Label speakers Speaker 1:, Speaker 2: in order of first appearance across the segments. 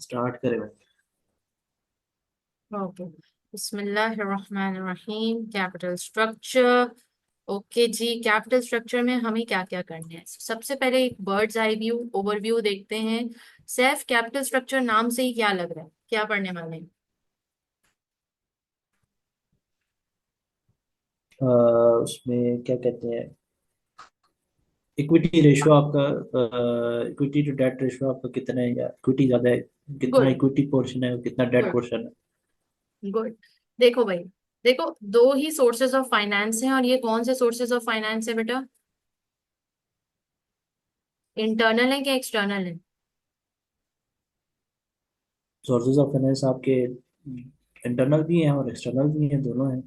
Speaker 1: Start करें।
Speaker 2: Okay. बिस्मिल्लाहिर्रहमानिर्रहीम। Capital structure. Okay जी, capital structure में हमें क्या क्या करना है? सबसे पहले एक बर्ड्स आई व्यू ओवरव्यू देखते हैं। सैफ, कैपिटल स्ट्रक्चर नाम से ही क्या लग रहा है, क्या पढ़ने वाले हैं?
Speaker 1: उसमें क्या कहते हैं, इक्विटी रेशो आपका, इक्विटी टू डेट रेशो आपका कितना है, या इक्विटी ज्यादा है, कितना
Speaker 2: गुड।
Speaker 1: इक्विटी पोर्शन है और कितना डेट
Speaker 2: गुड।
Speaker 1: पोर्शन है।
Speaker 2: गुड। देखो भाई, देखो दो ही सोर्सेज ऑफ फाइनेंस हैं, और ये कौन से सोर्सेज ऑफ फाइनेंस है बेटा? इंटरनल है क्या एक्सटर्नल है?
Speaker 1: सोर्सेज ऑफ फाइनेंस आपके इंटरनल भी हैं और एक्सटर्नल भी हैं, दोनों हैं।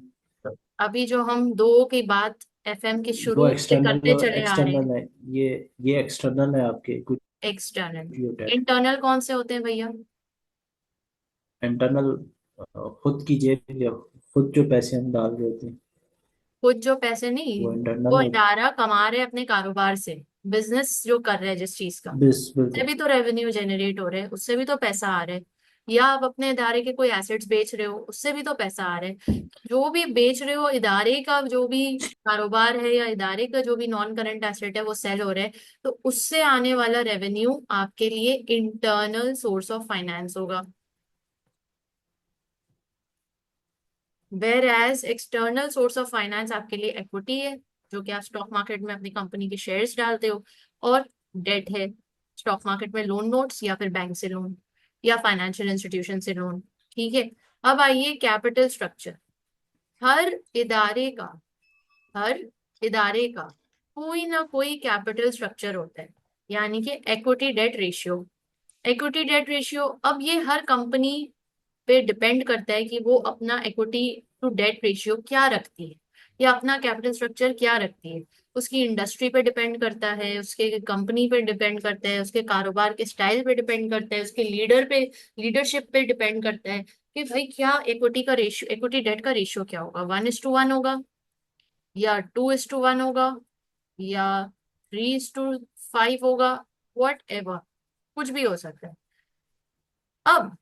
Speaker 2: अभी जो हम दो की बात एफएम के
Speaker 1: वो
Speaker 2: शुरू से
Speaker 1: एक्सटर्नल
Speaker 2: करते
Speaker 1: और
Speaker 2: चले आ रहे हैं।
Speaker 1: एक्सटर्नल है। ये ये एक्सटर्नल है आपके, इक्विटी
Speaker 2: एक्सटर्नल।
Speaker 1: और डेट।
Speaker 2: इंटरनल कौन से होते हैं भैया?
Speaker 1: इंटरनल खुद की जेब या खुद जो पैसे हम डाल रहे होते हैं,
Speaker 2: खुद जो पैसे नहीं,
Speaker 1: वो इंटरनल
Speaker 2: वो
Speaker 1: हो।
Speaker 2: इदारा कमा रहे हैं अपने कारोबार से। बिजनेस जो कर रहे हैं जिस चीज का, उससे
Speaker 1: बिल्कुल।
Speaker 2: भी तो रेवेन्यू जनरेट हो रहे हैं, उससे भी तो पैसा आ रहा है। या आप अपने इदारे के कोई एसेट्स बेच रहे हो, उससे भी तो पैसा आ रहा है। जो भी बेच रहे हो, इदारे का जो भी कारोबार है या इदारे का जो भी नॉन करंट एसेट है वो सेल हो रहा है, तो उससे आने वाला रेवेन्यू आपके लिए इंटरनल सोर्स ऑफ फाइनेंस होगा। Whereas external source of finance आपके लिए इक्विटी है, जो कि आप स्टॉक मार्केट में अपनी कंपनी के शेयर्स डालते हो। और डेट है, स्टॉक मार्केट में लोन नोट्स या फिर बैंक से लोन या फाइनेंशियल इंस्टीट्यूशन से लोन। ठीक है। अब आइए कैपिटल स्ट्रक्चर। हर इदारे का हर इदारे का कोई ना कोई कैपिटल स्ट्रक्चर होता है, यानी कि equity debt ratio. Equity debt ratio, अब ये हर कंपनी पे डिपेंड करता है कि वो अपना इक्विटी टू डेट रेशियो क्या रखती है, या अपना कैपिटल स्ट्रक्चर क्या रखती है। उसकी इंडस्ट्री पे डिपेंड करता है, उसके कंपनी पे डिपेंड करता है, उसके कारोबार के स्टाइल पे डिपेंड करता है, उसके लीडरशिप पे डिपेंड करता है कि भाई क्या इक्विटी का रेशियो, इक्विटी डेट का रेशियो क्या होगा, 1:1 होगा, या 2:1 होगा, या 3:5 होगा। वट एवर, कुछ भी हो सकता है। अब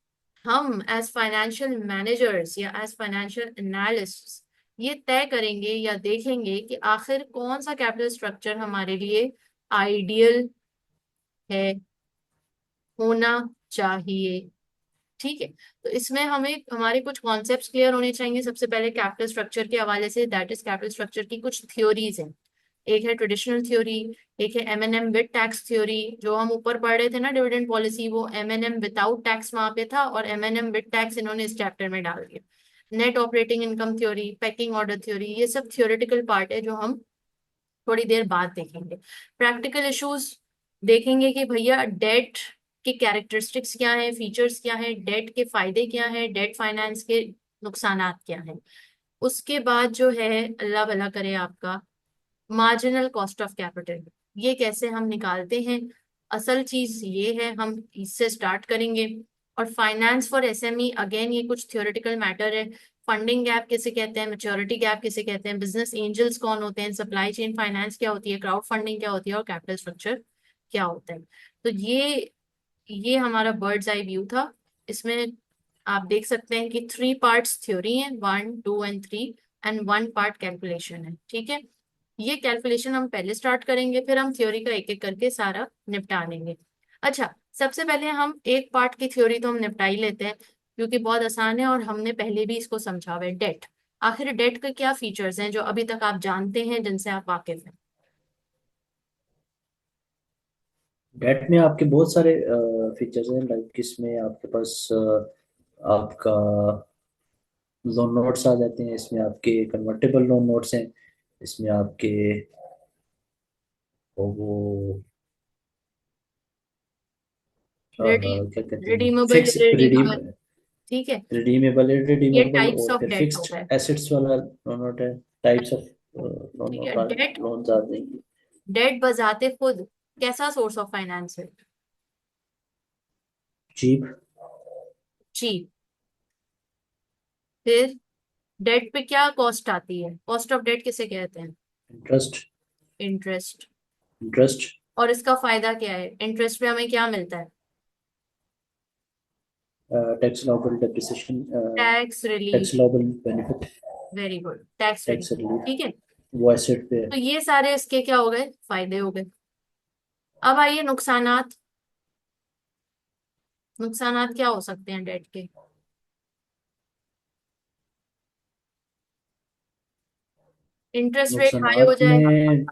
Speaker 2: हम एज फाइनेंशियल मैनेजर्स या एज फाइनेंशियल एनालिस्ट्स ये तय करेंगे या देखेंगे कि आखिर कौन सा कैपिटल स्ट्रक्चर हमारे लिए आइडियल है, होना चाहिए। ठीक है। तो इसमें हमें हमारे कुछ कॉन्सेप्ट्स क्लियर होने चाहिए। सबसे पहले कैपिटल स्ट्रक्चर के हवाले से, दैट इज कैपिटल स्ट्रक्चर की कुछ थ्योरीज हैं। एक है ट्रेडिशनल थ्योरी, एक है एमएनएम विद टैक्स थ्योरी। जो हम ऊपर पढ़ रहे थे ना डिविडेंड पॉलिसी, वो एमएनएम विदाउट टैक्स वहां पे था, और एमएनएम विद टैक्स इन्होंने इस चैप्टर में डाल दिया। Net operating income theory, packing order theory, ये सब थ्योरेटिकल पार्ट है जो हम थोड़ी देर बाद देखेंगे। प्रैक्टिकल इश्यूज देखेंगे कि भैया डेट के कैरेक्टरिस्टिक्स क्या है, फीचर्स क्या है, डेट के फायदे क्या है, डेट फाइनेंस के नुकसानात क्या है। उसके बाद जो है, अल्लाह भला करे आपका, मार्जिनल कॉस्ट ऑफ कैपिटल, ये कैसे हम निकालते हैं। असल चीज ये है, हम इससे स्टार्ट करेंगे। और फाइनेंस फॉर एसएमई, अगेन ये कुछ थ्योरेटिकल मैटर है। फंडिंग गैप किसे कहते हैं, मेच्योरिटी गैप किसे कहते हैं, बिजनेस एंजल्स कौन होते हैं, सप्लाई चेन फाइनेंस क्या होती है, क्राउड फंडिंग क्या होती है, और कैपिटल स्ट्रक्चर क्या होता है। तो ये हमारा बर्ड्स आई व्यू था। इसमें आप देख सकते हैं कि 3 पार्ट्स थ्योरी है, 1, 2 एंड 3, एंड 1 पार्ट कैलकुलेशन है। ठीक है। ये कैलकुलेशन हम पहले स्टार्ट करेंगे, फिर हम थ्योरी का एक एक करके सारा निपटा लेंगे। अच्छा, सबसे पहले हम एक पार्ट की थ्योरी तो हम निपटा ही लेते हैं, क्योंकि बहुत आसान है और हमने पहले भी इसको समझा हुआ है। डेट, आखिर डेट के क्या फीचर्स हैं जो अभी तक आप जानते हैं, जिनसे आप वाकिफ हैं?
Speaker 1: डेट में आपके बहुत सारे फीचर्स हैं, लाइक इसमें आपके पास आपका लोन नोट्स आ जाते हैं, इसमें आपके कन्वर्टेबल लोन नोट्स हैं, इसमें आपके वो
Speaker 2: रेडी
Speaker 1: क्या कहते हैं,
Speaker 2: रिडीमेबल,
Speaker 1: फिक्स रिडीम
Speaker 2: रिडीमेबल। ठीक है।
Speaker 1: रिडीमेबल ये
Speaker 2: ये
Speaker 1: रिडीमेबल,
Speaker 2: टाइप्स
Speaker 1: और
Speaker 2: ऑफ
Speaker 1: फिर
Speaker 2: डेट हो
Speaker 1: फिक्स्ड
Speaker 2: गए।
Speaker 1: एसेट्स वाला लोन नोट है। टाइप्स ऑफ लोन
Speaker 2: ठीक है।
Speaker 1: नोट आ
Speaker 2: डेट,
Speaker 1: लोन आ जाएंगे।
Speaker 2: डेट बजाते खुद कैसा सोर्स ऑफ फाइनेंस है?
Speaker 1: चीप।
Speaker 2: चीप। फिर डेट पे क्या कॉस्ट आती है, कॉस्ट ऑफ डेट किसे कहते हैं?
Speaker 1: इंटरेस्ट।
Speaker 2: इंटरेस्ट।
Speaker 1: इंटरेस्ट।
Speaker 2: और इसका फायदा क्या है, इंटरेस्ट पे हमें क्या मिलता है?
Speaker 1: Tax allowable depreciation,
Speaker 2: tax
Speaker 1: tax
Speaker 2: relief.
Speaker 1: Allowable benefit,
Speaker 2: very good, tax relief.
Speaker 1: Tax relief,
Speaker 2: ठीक है।
Speaker 1: वो एसेट पे
Speaker 2: तो ये सारे इसके क्या हो गए, फायदे हो गए। अब आइए नुकसानात। नुकसानात क्या हो सकते हैं डेट के? इंटरेस्ट रेट हाई हो
Speaker 1: नुकसानात
Speaker 2: जाएगा।
Speaker 1: में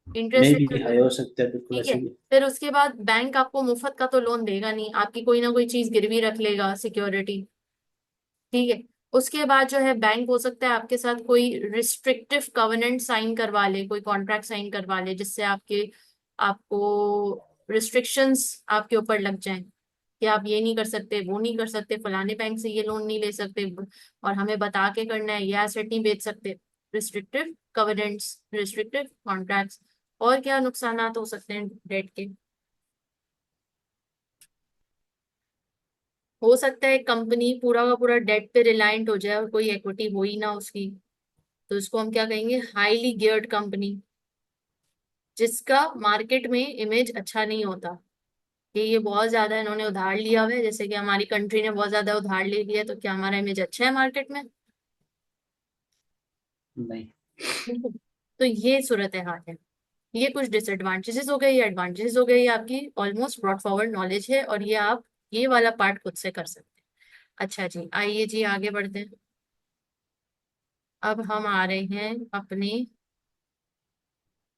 Speaker 2: इंटरेस्ट
Speaker 1: में भी
Speaker 2: रेट।
Speaker 1: हाई हो सकता है, बिल्कुल
Speaker 2: ठीक है।
Speaker 1: ऐसे भी।
Speaker 2: फिर उसके बाद बैंक आपको मुफ्त का तो लोन देगा नहीं, आपकी कोई ना कोई चीज गिरवी रख लेगा, सिक्योरिटी। ठीक है। उसके बाद जो है बैंक हो सकता है आपके साथ कोई रिस्ट्रिक्टिव कवेनेंट साइन करवा ले, कोई कॉन्ट्रैक्ट साइन करवा ले, जिससे आपको रिस्ट्रिक्शंस आपके ऊपर लग जाएं कि आप ये नहीं कर सकते, वो नहीं कर सकते, फलाने बैंक से ये लोन नहीं ले सकते, और हमें बता के करना है, ये एसेट नहीं बेच सकते। Restrictive covenants, restrictive contracts. और क्या नुकसानात हो सकते हैं डेट के? हो सकता है कंपनी पूरा का पूरा डेट पे रिलायंट हो जाए और कोई इक्विटी हो ही ना उसकी। तो इसको हम क्या कहेंगे, हाईली गियर्ड कंपनी, जिसका मार्केट में इमेज अच्छा नहीं होता कि ये बहुत ज्यादा इन्होंने उधार लिया हुआ है, जैसे कि हमारी कंट्री ने बहुत ज्यादा उधार ले लिया है, तो क्या हमारा इमेज अच्छा है मार्केट में?
Speaker 1: नहीं।
Speaker 2: बिल्कुल। तो ये सूरत हाल है। ये कुछ डिसएडवांटेजेस हो गए, ये एडवांटेजेस हो गए, ये आपकी ऑलमोस्ट ब्रॉट फॉरवर्ड नॉलेज है, और ये आप ये वाला पार्ट खुद से कर सकते हैं। अच्छा जी, आइए जी आगे बढ़ते हैं। अब हम आ रहे हैं अपने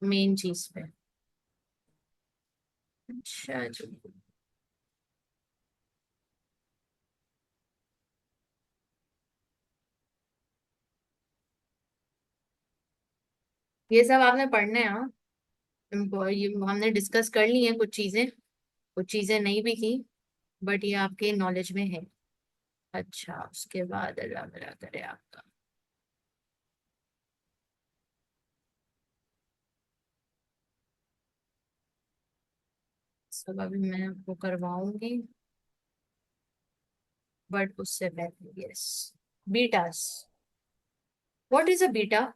Speaker 2: मेन चीज पे। अच्छा जी। ये सब आपने पढ़ना है, हाँ। ये हमने डिस्कस कर ली है कुछ चीजें नहीं भी की, बट ये आपके नॉलेज में है। अच्छा, उसके बाद अल्लाह भला करे आपका। सब अभी मैं आपको करवाऊंगी, बट उससे पहले yes, betas. What is a beta?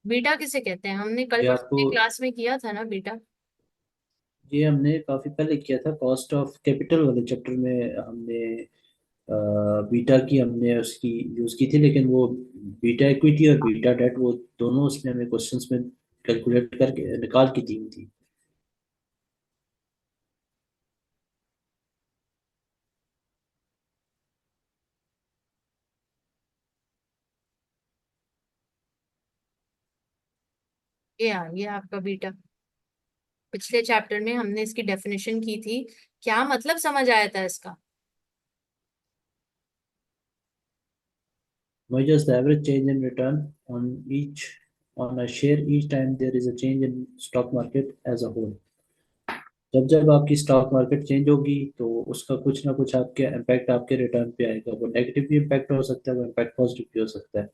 Speaker 2: Beta किसे कहते हैं? हमने कल
Speaker 1: ये
Speaker 2: परसों
Speaker 1: आपको,
Speaker 2: की क्लास में किया था ना बीटा।
Speaker 1: ये हमने काफी पहले किया था, कॉस्ट ऑफ कैपिटल वाले चैप्टर में हमने बीटा की हमने उसकी यूज की थी, लेकिन वो बीटा इक्विटी और बीटा डेट वो दोनों उसमें हमें क्वेश्चंस में कैलकुलेट करके निकाल के दी हुई थी।
Speaker 2: ये आपका बीटा। पिछले चैप्टर में हमने इसकी डेफिनेशन की थी। क्या मतलब समझ आया था इसका?
Speaker 1: Measures the average change in return on a share each time there is a change in stock market as a whole। जब जब आपकी स्टॉक मार्केट चेंज होगी तो उसका कुछ ना कुछ आपके इम्पैक्ट आपके रिटर्न पे आएगा। वो नेगेटिव भी इम्पैक्ट हो सकता है, वो इम्पैक्ट पॉजिटिव भी हो सकता है।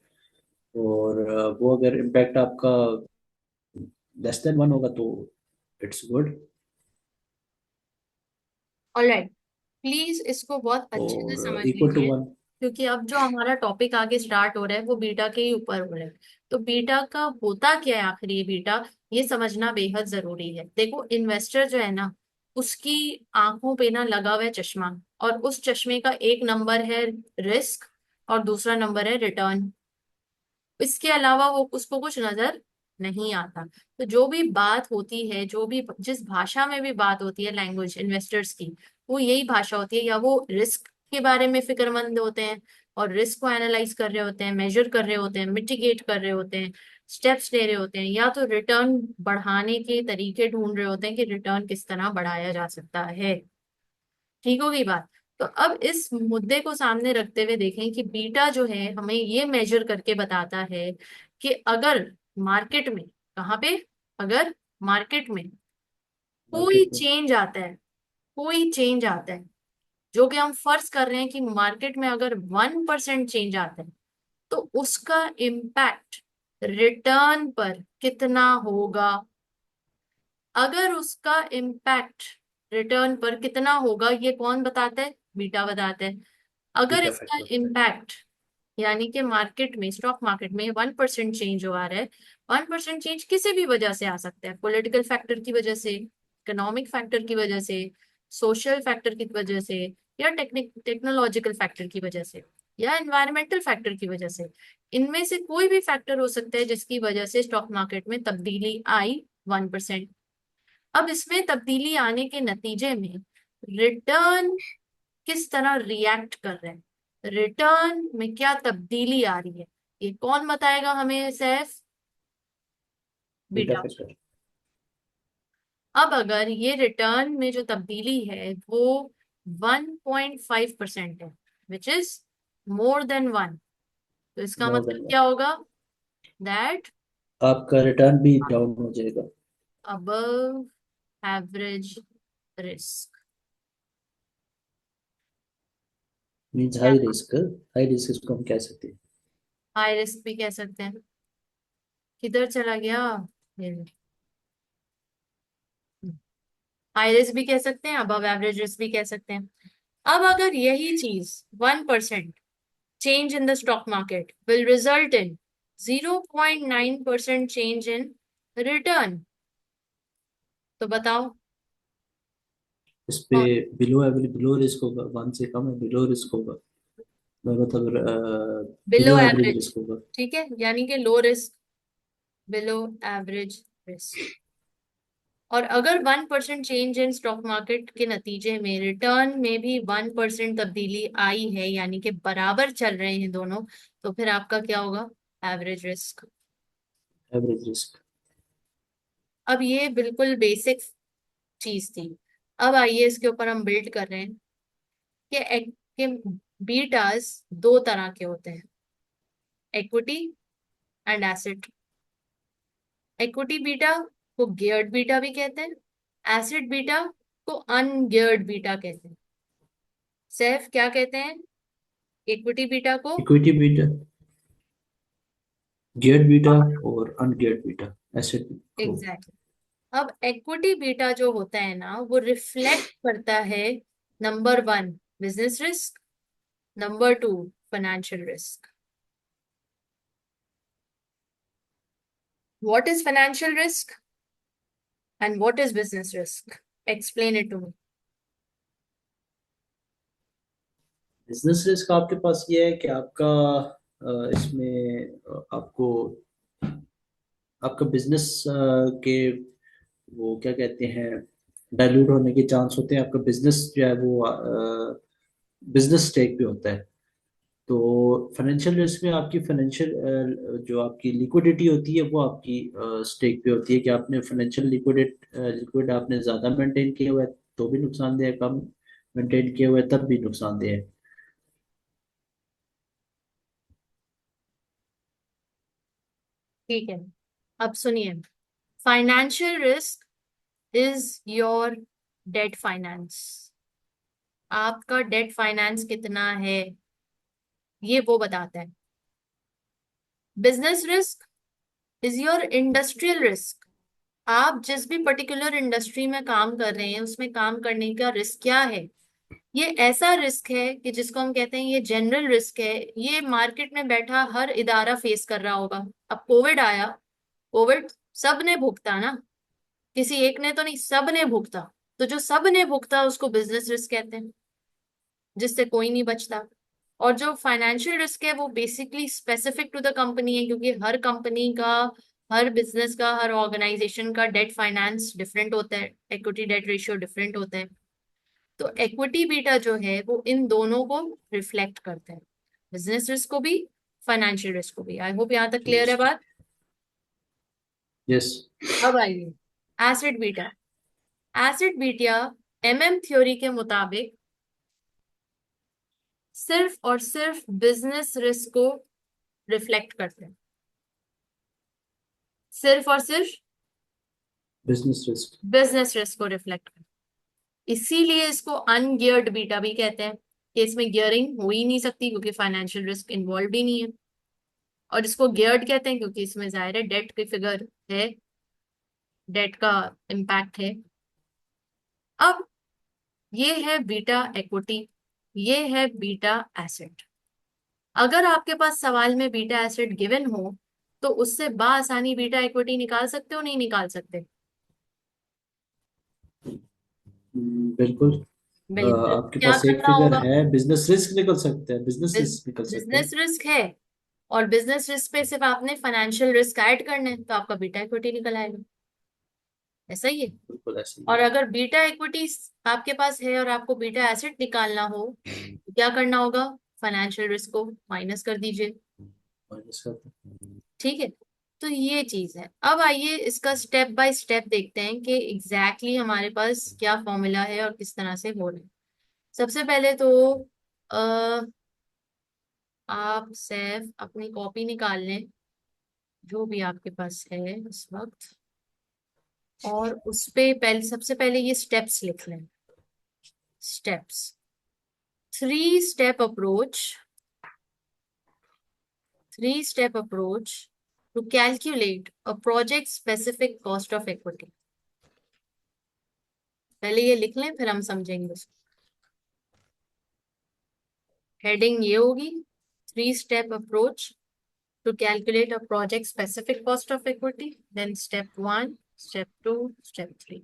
Speaker 1: और वो अगर इम्पैक्ट आपका लेस देन वन होगा तो इट्स गुड।
Speaker 2: ऑलराइट। प्लीज इसको बहुत अच्छे से
Speaker 1: और
Speaker 2: समझ
Speaker 1: इक्वल टू
Speaker 2: लीजिए,
Speaker 1: वन।
Speaker 2: क्योंकि अब जो हमारा टॉपिक आगे स्टार्ट हो रहा है वो बीटा के ही ऊपर हो रहा है। तो बीटा का होता क्या है आखिर, ये बीटा, ये समझना बेहद जरूरी है। देखो, इन्वेस्टर जो है ना, उसकी आंखों पे ना लगा हुआ है चश्मा, और उस चश्मे का एक नंबर है रिस्क, और दूसरा नंबर है रिटर्न। इसके अलावा वो उसको कुछ नजर नहीं आता। तो जो भी बात होती है, जो भी जिस भाषा में भी बात होती है, लैंग्वेज इन्वेस्टर्स की, वो यही भाषा होती है। या वो रिस्क के बारे में फिक्रमंद होते हैं और रिस्क को एनालाइज कर रहे होते हैं, मेजर कर रहे होते हैं, मिटिगेट कर रहे होते हैं, स्टेप्स ले रहे होते हैं, या तो रिटर्न बढ़ाने के तरीके ढूंढ रहे होते हैं कि रिटर्न किस तरह बढ़ाया जा सकता है। ठीक होगी बात। तो अब इस मुद्दे को सामने रखते हुए देखें कि बीटा जो है हमें ये मेजर करके बताता है कि अगर मार्केट में, कहाँ पे, अगर मार्केट में कोई
Speaker 1: मार्केट में
Speaker 2: चेंज आता है, कोई चेंज आता है, जो कि हम फर्ज कर रहे हैं कि मार्केट में अगर 1% चेंज आता है, तो उसका इम्पैक्ट रिटर्न पर कितना होगा। अगर उसका इम्पैक्ट रिटर्न पर कितना होगा, ये कौन बताता है? बीटा बताता है। अगर
Speaker 1: बीटा
Speaker 2: इसका
Speaker 1: फैक्टर होता है।
Speaker 2: इम्पैक्ट, यानी कि मार्केट में, स्टॉक मार्केट में 1% चेंज हो आ रहा है, 1% चेंज किसी भी वजह से आ सकता है, पॉलिटिकल फैक्टर की वजह से, इकोनॉमिक फैक्टर की वजह से, सोशल फैक्टर की वजह से, या टेक्नोलॉजिकल फैक्टर की वजह से, या एनवायरमेंटल फैक्टर की वजह से। इनमें से कोई भी फैक्टर हो सकता है जिसकी वजह से स्टॉक मार्केट में तब्दीली आई 1%। अब इसमें तब्दीली आने के नतीजे में रिटर्न किस तरह रिएक्ट कर रहे हैं, रिटर्न में क्या तब्दीली आ रही है, ये कौन बताएगा हमें, सैफ?
Speaker 1: Beta
Speaker 2: beta.
Speaker 1: फैक्टर।
Speaker 2: अब अगर ये रिटर्न में जो तब्दीली है वो 1.5% है, विच इज मोर देन 1, तो इसका
Speaker 1: मोर
Speaker 2: मतलब
Speaker 1: देन वन।
Speaker 2: क्या होगा? दैट
Speaker 1: आपका रिटर्न भी डाउन हो जाएगा।
Speaker 2: Above average risk.
Speaker 1: Means high risk. High risk इसको हम कह सकते हैं।
Speaker 2: हाई रिस्क भी कह सकते हैं। किधर चला गया? हाई रिस्क भी कह सकते हैं, अबव एवरेज रिस्क भी कह सकते हैं। अब अगर यही चीज 1% change in the stock market will result in 0.9% change in return, तो बताओ।
Speaker 1: इस पे बिलो एवरेज, बिलो रिस्क होगा, वन से कम है, बिलो रिस्क होगा। मतलब
Speaker 2: below
Speaker 1: below average
Speaker 2: average,
Speaker 1: risk होगा।
Speaker 2: ठीक है, यानी कि low risk, below average risk. और अगर 1% चेंज इन स्टॉक मार्केट के नतीजे में रिटर्न में भी 1% तब्दीली आई है, यानी कि बराबर चल रहे हैं दोनों, तो फिर आपका क्या होगा? Average risk.
Speaker 1: Average risk.
Speaker 2: अब ये बिल्कुल बेसिक चीज थी। अब आइए इसके ऊपर हम बिल्ड कर रहे हैं कि बीटास दो तरह के होते हैं, equity and asset. Equity beta को गियर्ड बीटा भी कहते हैं, एसेट बीटा को अनगियर्ड बीटा कहते हैं। सैफ, क्या कहते हैं इक्विटी बीटा को?
Speaker 1: इक्विटी बीटा, गियर्ड बीटा और अनगियर्ड बीटा, एसेट को।
Speaker 2: एग्जैक्टली। अब इक्विटी बीटा जो होता है ना, वो रिफ्लेक्ट करता है, number 1 business risk, number 2 financial risk. What is financial risk and what is business risk? Explain it to me.
Speaker 1: Business risk आपके पास ये है कि आपका इसमें आपको आपका बिजनेस के वो क्या कहते हैं, डाइल्यूट होने के चांस होते हैं। आपका बिजनेस जो है वो बिजनेस स्टेक पे होता है। तो फाइनेंशियल रिस्क में आपकी फाइनेंशियल जो आपकी लिक्विडिटी होती है वो आपकी स्टेक पे होती है कि आपने फाइनेंशियल लिक्विड आपने ज़्यादा मेंटेन किया हुआ है तो भी नुकसानदेह है, कम मेंटेन किया हुआ है तब भी नुकसानदेह है।
Speaker 2: ठीक है, अब सुनिए। Financial risk is your debt finance. आपका डेट फाइनेंस कितना है, ये वो बताता है। Business risk is your industrial risk. आप जिस भी पर्टिकुलर इंडस्ट्री में काम कर रहे हैं उसमें काम करने का रिस्क क्या है। ये ऐसा रिस्क है कि जिसको हम कहते हैं ये जनरल रिस्क है, ये मार्केट में बैठा हर इदारा फेस कर रहा होगा। अब कोविड आया, कोविड सब ने भुगता ना, किसी एक ने तो नहीं, सब ने भुगता। तो जो सब ने भुगता उसको बिजनेस रिस्क कहते हैं, जिससे कोई नहीं बचता। और जो फाइनेंशियल रिस्क है वो basically specific to the company है, क्योंकि हर कंपनी का, हर बिजनेस का, हर ऑर्गेनाइजेशन का डेट फाइनेंस डिफरेंट होता है, इक्विटी डेट रेशियो डिफरेंट होता है। तो इक्विटी बीटा जो है वो इन दोनों को रिफ्लेक्ट करता है, बिजनेस रिस्क को भी, फाइनेंशियल रिस्क को भी। आई होप यहाँ तक क्लियर है बात।
Speaker 1: यस।
Speaker 2: अब आइए acid beta. Acid beta MM theory के मुताबिक सिर्फ और सिर्फ बिजनेस रिस्क को रिफ्लेक्ट करते हैं, सिर्फ और सिर्फ
Speaker 1: बिजनेस रिस्क।
Speaker 2: बिजनेस रिस्क को रिफ्लेक्ट करते हैं। इसीलिए इसको अनगियर्ड बीटा भी कहते हैं, कि इसमें गियरिंग हो ही नहीं सकती क्योंकि फाइनेंशियल रिस्क इन्वॉल्व ही नहीं है। और इसको गियर्ड कहते हैं क्योंकि इसमें जाहिर है डेट की फिगर है, डेट का इम्पैक्ट है। अब ये है बीटा इक्विटी, ये है बीटा एसेट। अगर आपके पास सवाल में बीटा एसेट गिवन हो तो उससे बासानी बीटा इक्विटी निकाल सकते हो, नहीं निकाल सकते?
Speaker 1: बिल्कुल।
Speaker 2: बिल्कुल,
Speaker 1: आपके
Speaker 2: क्या
Speaker 1: पास एक
Speaker 2: करना
Speaker 1: फिगर
Speaker 2: होगा?
Speaker 1: है, बिजनेस रिस्क निकल सकते हैं, बिजनेस रिस्क निकल सकते हैं।
Speaker 2: बिजनेस रिस्क है, और बिजनेस रिस्क पे सिर्फ आपने फाइनेंशियल रिस्क ऐड करने हैं, तो आपका बीटा इक्विटी निकल आएगा। ऐसा ही है।
Speaker 1: बिल्कुल ऐसे ही
Speaker 2: और
Speaker 1: है।
Speaker 2: अगर बीटा इक्विटी आपके पास है और आपको बीटा एसेट निकालना हो, तो क्या करना होगा? फाइनेंशियल रिस्क को माइनस कर दीजिए।
Speaker 1: माइनस करते हैं।
Speaker 2: ठीक है। तो ये चीज है। अब आइए इसका स्टेप बाय स्टेप देखते हैं कि एग्जैक्टली हमारे पास क्या फॉर्मूला है और किस तरह से हो रहा है। सबसे पहले तो आ, आप सिर्फ अपनी कॉपी निकाल लें, जो भी आपके पास है इस वक्त, और उस पे पहले, सबसे पहले ये स्टेप्स लिख लें। Steps, three step approach, three step approach to calculate a project specific cost of equity. पहले ये लिख लें, फिर हम समझेंगे उसको। हेडिंग ये होगी, three step approach to calculate a project specific cost of equity, then step one, step two, step three.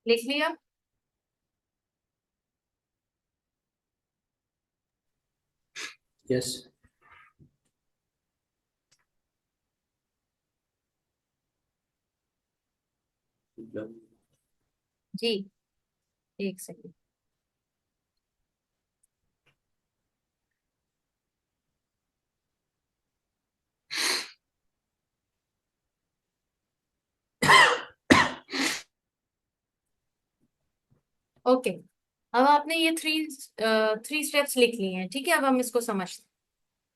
Speaker 2: लिख लिया?
Speaker 1: यस।
Speaker 2: जी, एक सेकेंड। ओके, अब आपने ये थ्री थ्री स्टेप्स लिख लिए हैं। ठीक है, अब हम इसको समझते हैं।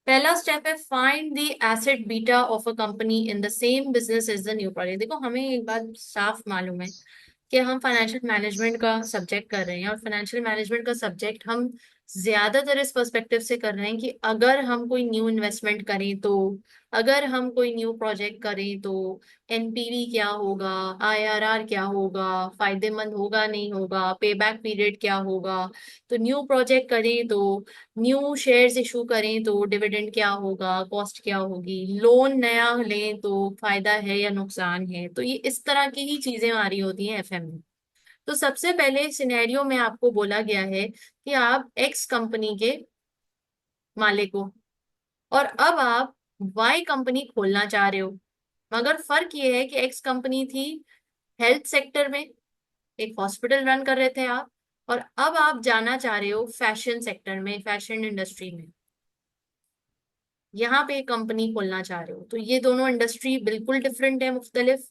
Speaker 2: पहला स्टेप है, find the asset beta of a company in the same business as the new project. देखो, हमें एक बात साफ मालूम है कि हम फाइनेंशियल मैनेजमेंट का सब्जेक्ट कर रहे हैं, और फाइनेंशियल मैनेजमेंट का सब्जेक्ट हम ज्यादातर इस पर्सपेक्टिव से कर रहे हैं कि अगर हम कोई न्यू इन्वेस्टमेंट करें तो, अगर हम कोई न्यू प्रोजेक्ट करें तो एनपीवी क्या होगा, आईआरआर क्या होगा, फायदेमंद होगा नहीं होगा, पे बैक पीरियड क्या होगा। तो न्यू प्रोजेक्ट करें तो, न्यू शेयर्स इशू करें तो डिविडेंड क्या होगा, कॉस्ट क्या होगी, लोन नया लें तो फायदा है या नुकसान है। तो ये इस तरह की ही चीजें आ रही होती हैं एफएम में। तो सबसे पहले सिनेरियो में आपको बोला गया है कि आप एक्स कंपनी के मालिक हो, और अब आप वाई कंपनी खोलना चाह रहे हो। मगर फर्क ये है कि एक्स कंपनी थी हेल्थ सेक्टर में, एक हॉस्पिटल रन कर रहे थे आप, और अब आप जाना चाह रहे हो फैशन सेक्टर में, फैशन इंडस्ट्री में, यहाँ पे एक कंपनी खोलना चाह रहे हो। तो ये दोनों इंडस्ट्री बिल्कुल डिफरेंट है, मुख्तलिफ।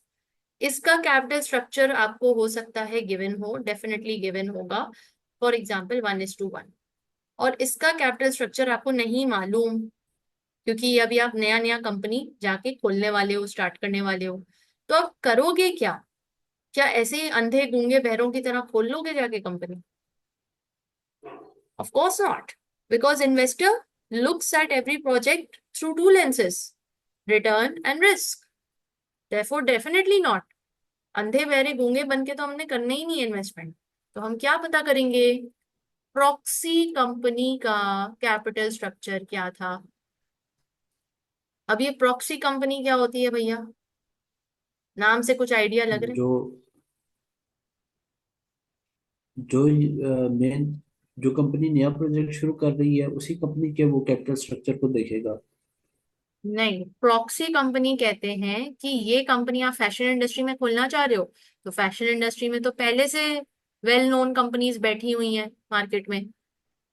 Speaker 2: इसका कैपिटल स्ट्रक्चर आपको हो सकता है गिवन हो, डेफिनेटली गिवन होगा। For example 1:1। और इसका कैपिटल स्ट्रक्चर आपको नहीं मालूम, क्योंकि अभी आप नया नया कंपनी जाके खोलने वाले हो, स्टार्ट करने वाले हो। तो आप करोगे क्या? क्या ऐसे ही अंधे गूंगे बहरों की तरह खोल लोगे जाके company? Of course not, because investor looks at every project through to lenses, return and risk. therefore definitely not. अंधे बहरे गूंगे बन के तो हमने करना ही नहीं है इन्वेस्टमेंट। तो हम क्या पता करेंगे? प्रॉक्सी कंपनी का कैपिटल स्ट्रक्चर क्या था। अब ये प्रॉक्सी कंपनी क्या होती है भैया? नाम से कुछ आइडिया लग रहा है?
Speaker 1: जो जो मेन जो कंपनी नया प्रोजेक्ट शुरू कर रही है उसी कंपनी के वो कैपिटल स्ट्रक्चर को देखेगा।
Speaker 2: नहीं, प्रॉक्सी कंपनी कहते हैं कि ये कंपनी आप फैशन इंडस्ट्री में खोलना चाह रहे हो, तो फैशन इंडस्ट्री में तो पहले से वेल नोन कंपनीज बैठी हुई हैं मार्केट में,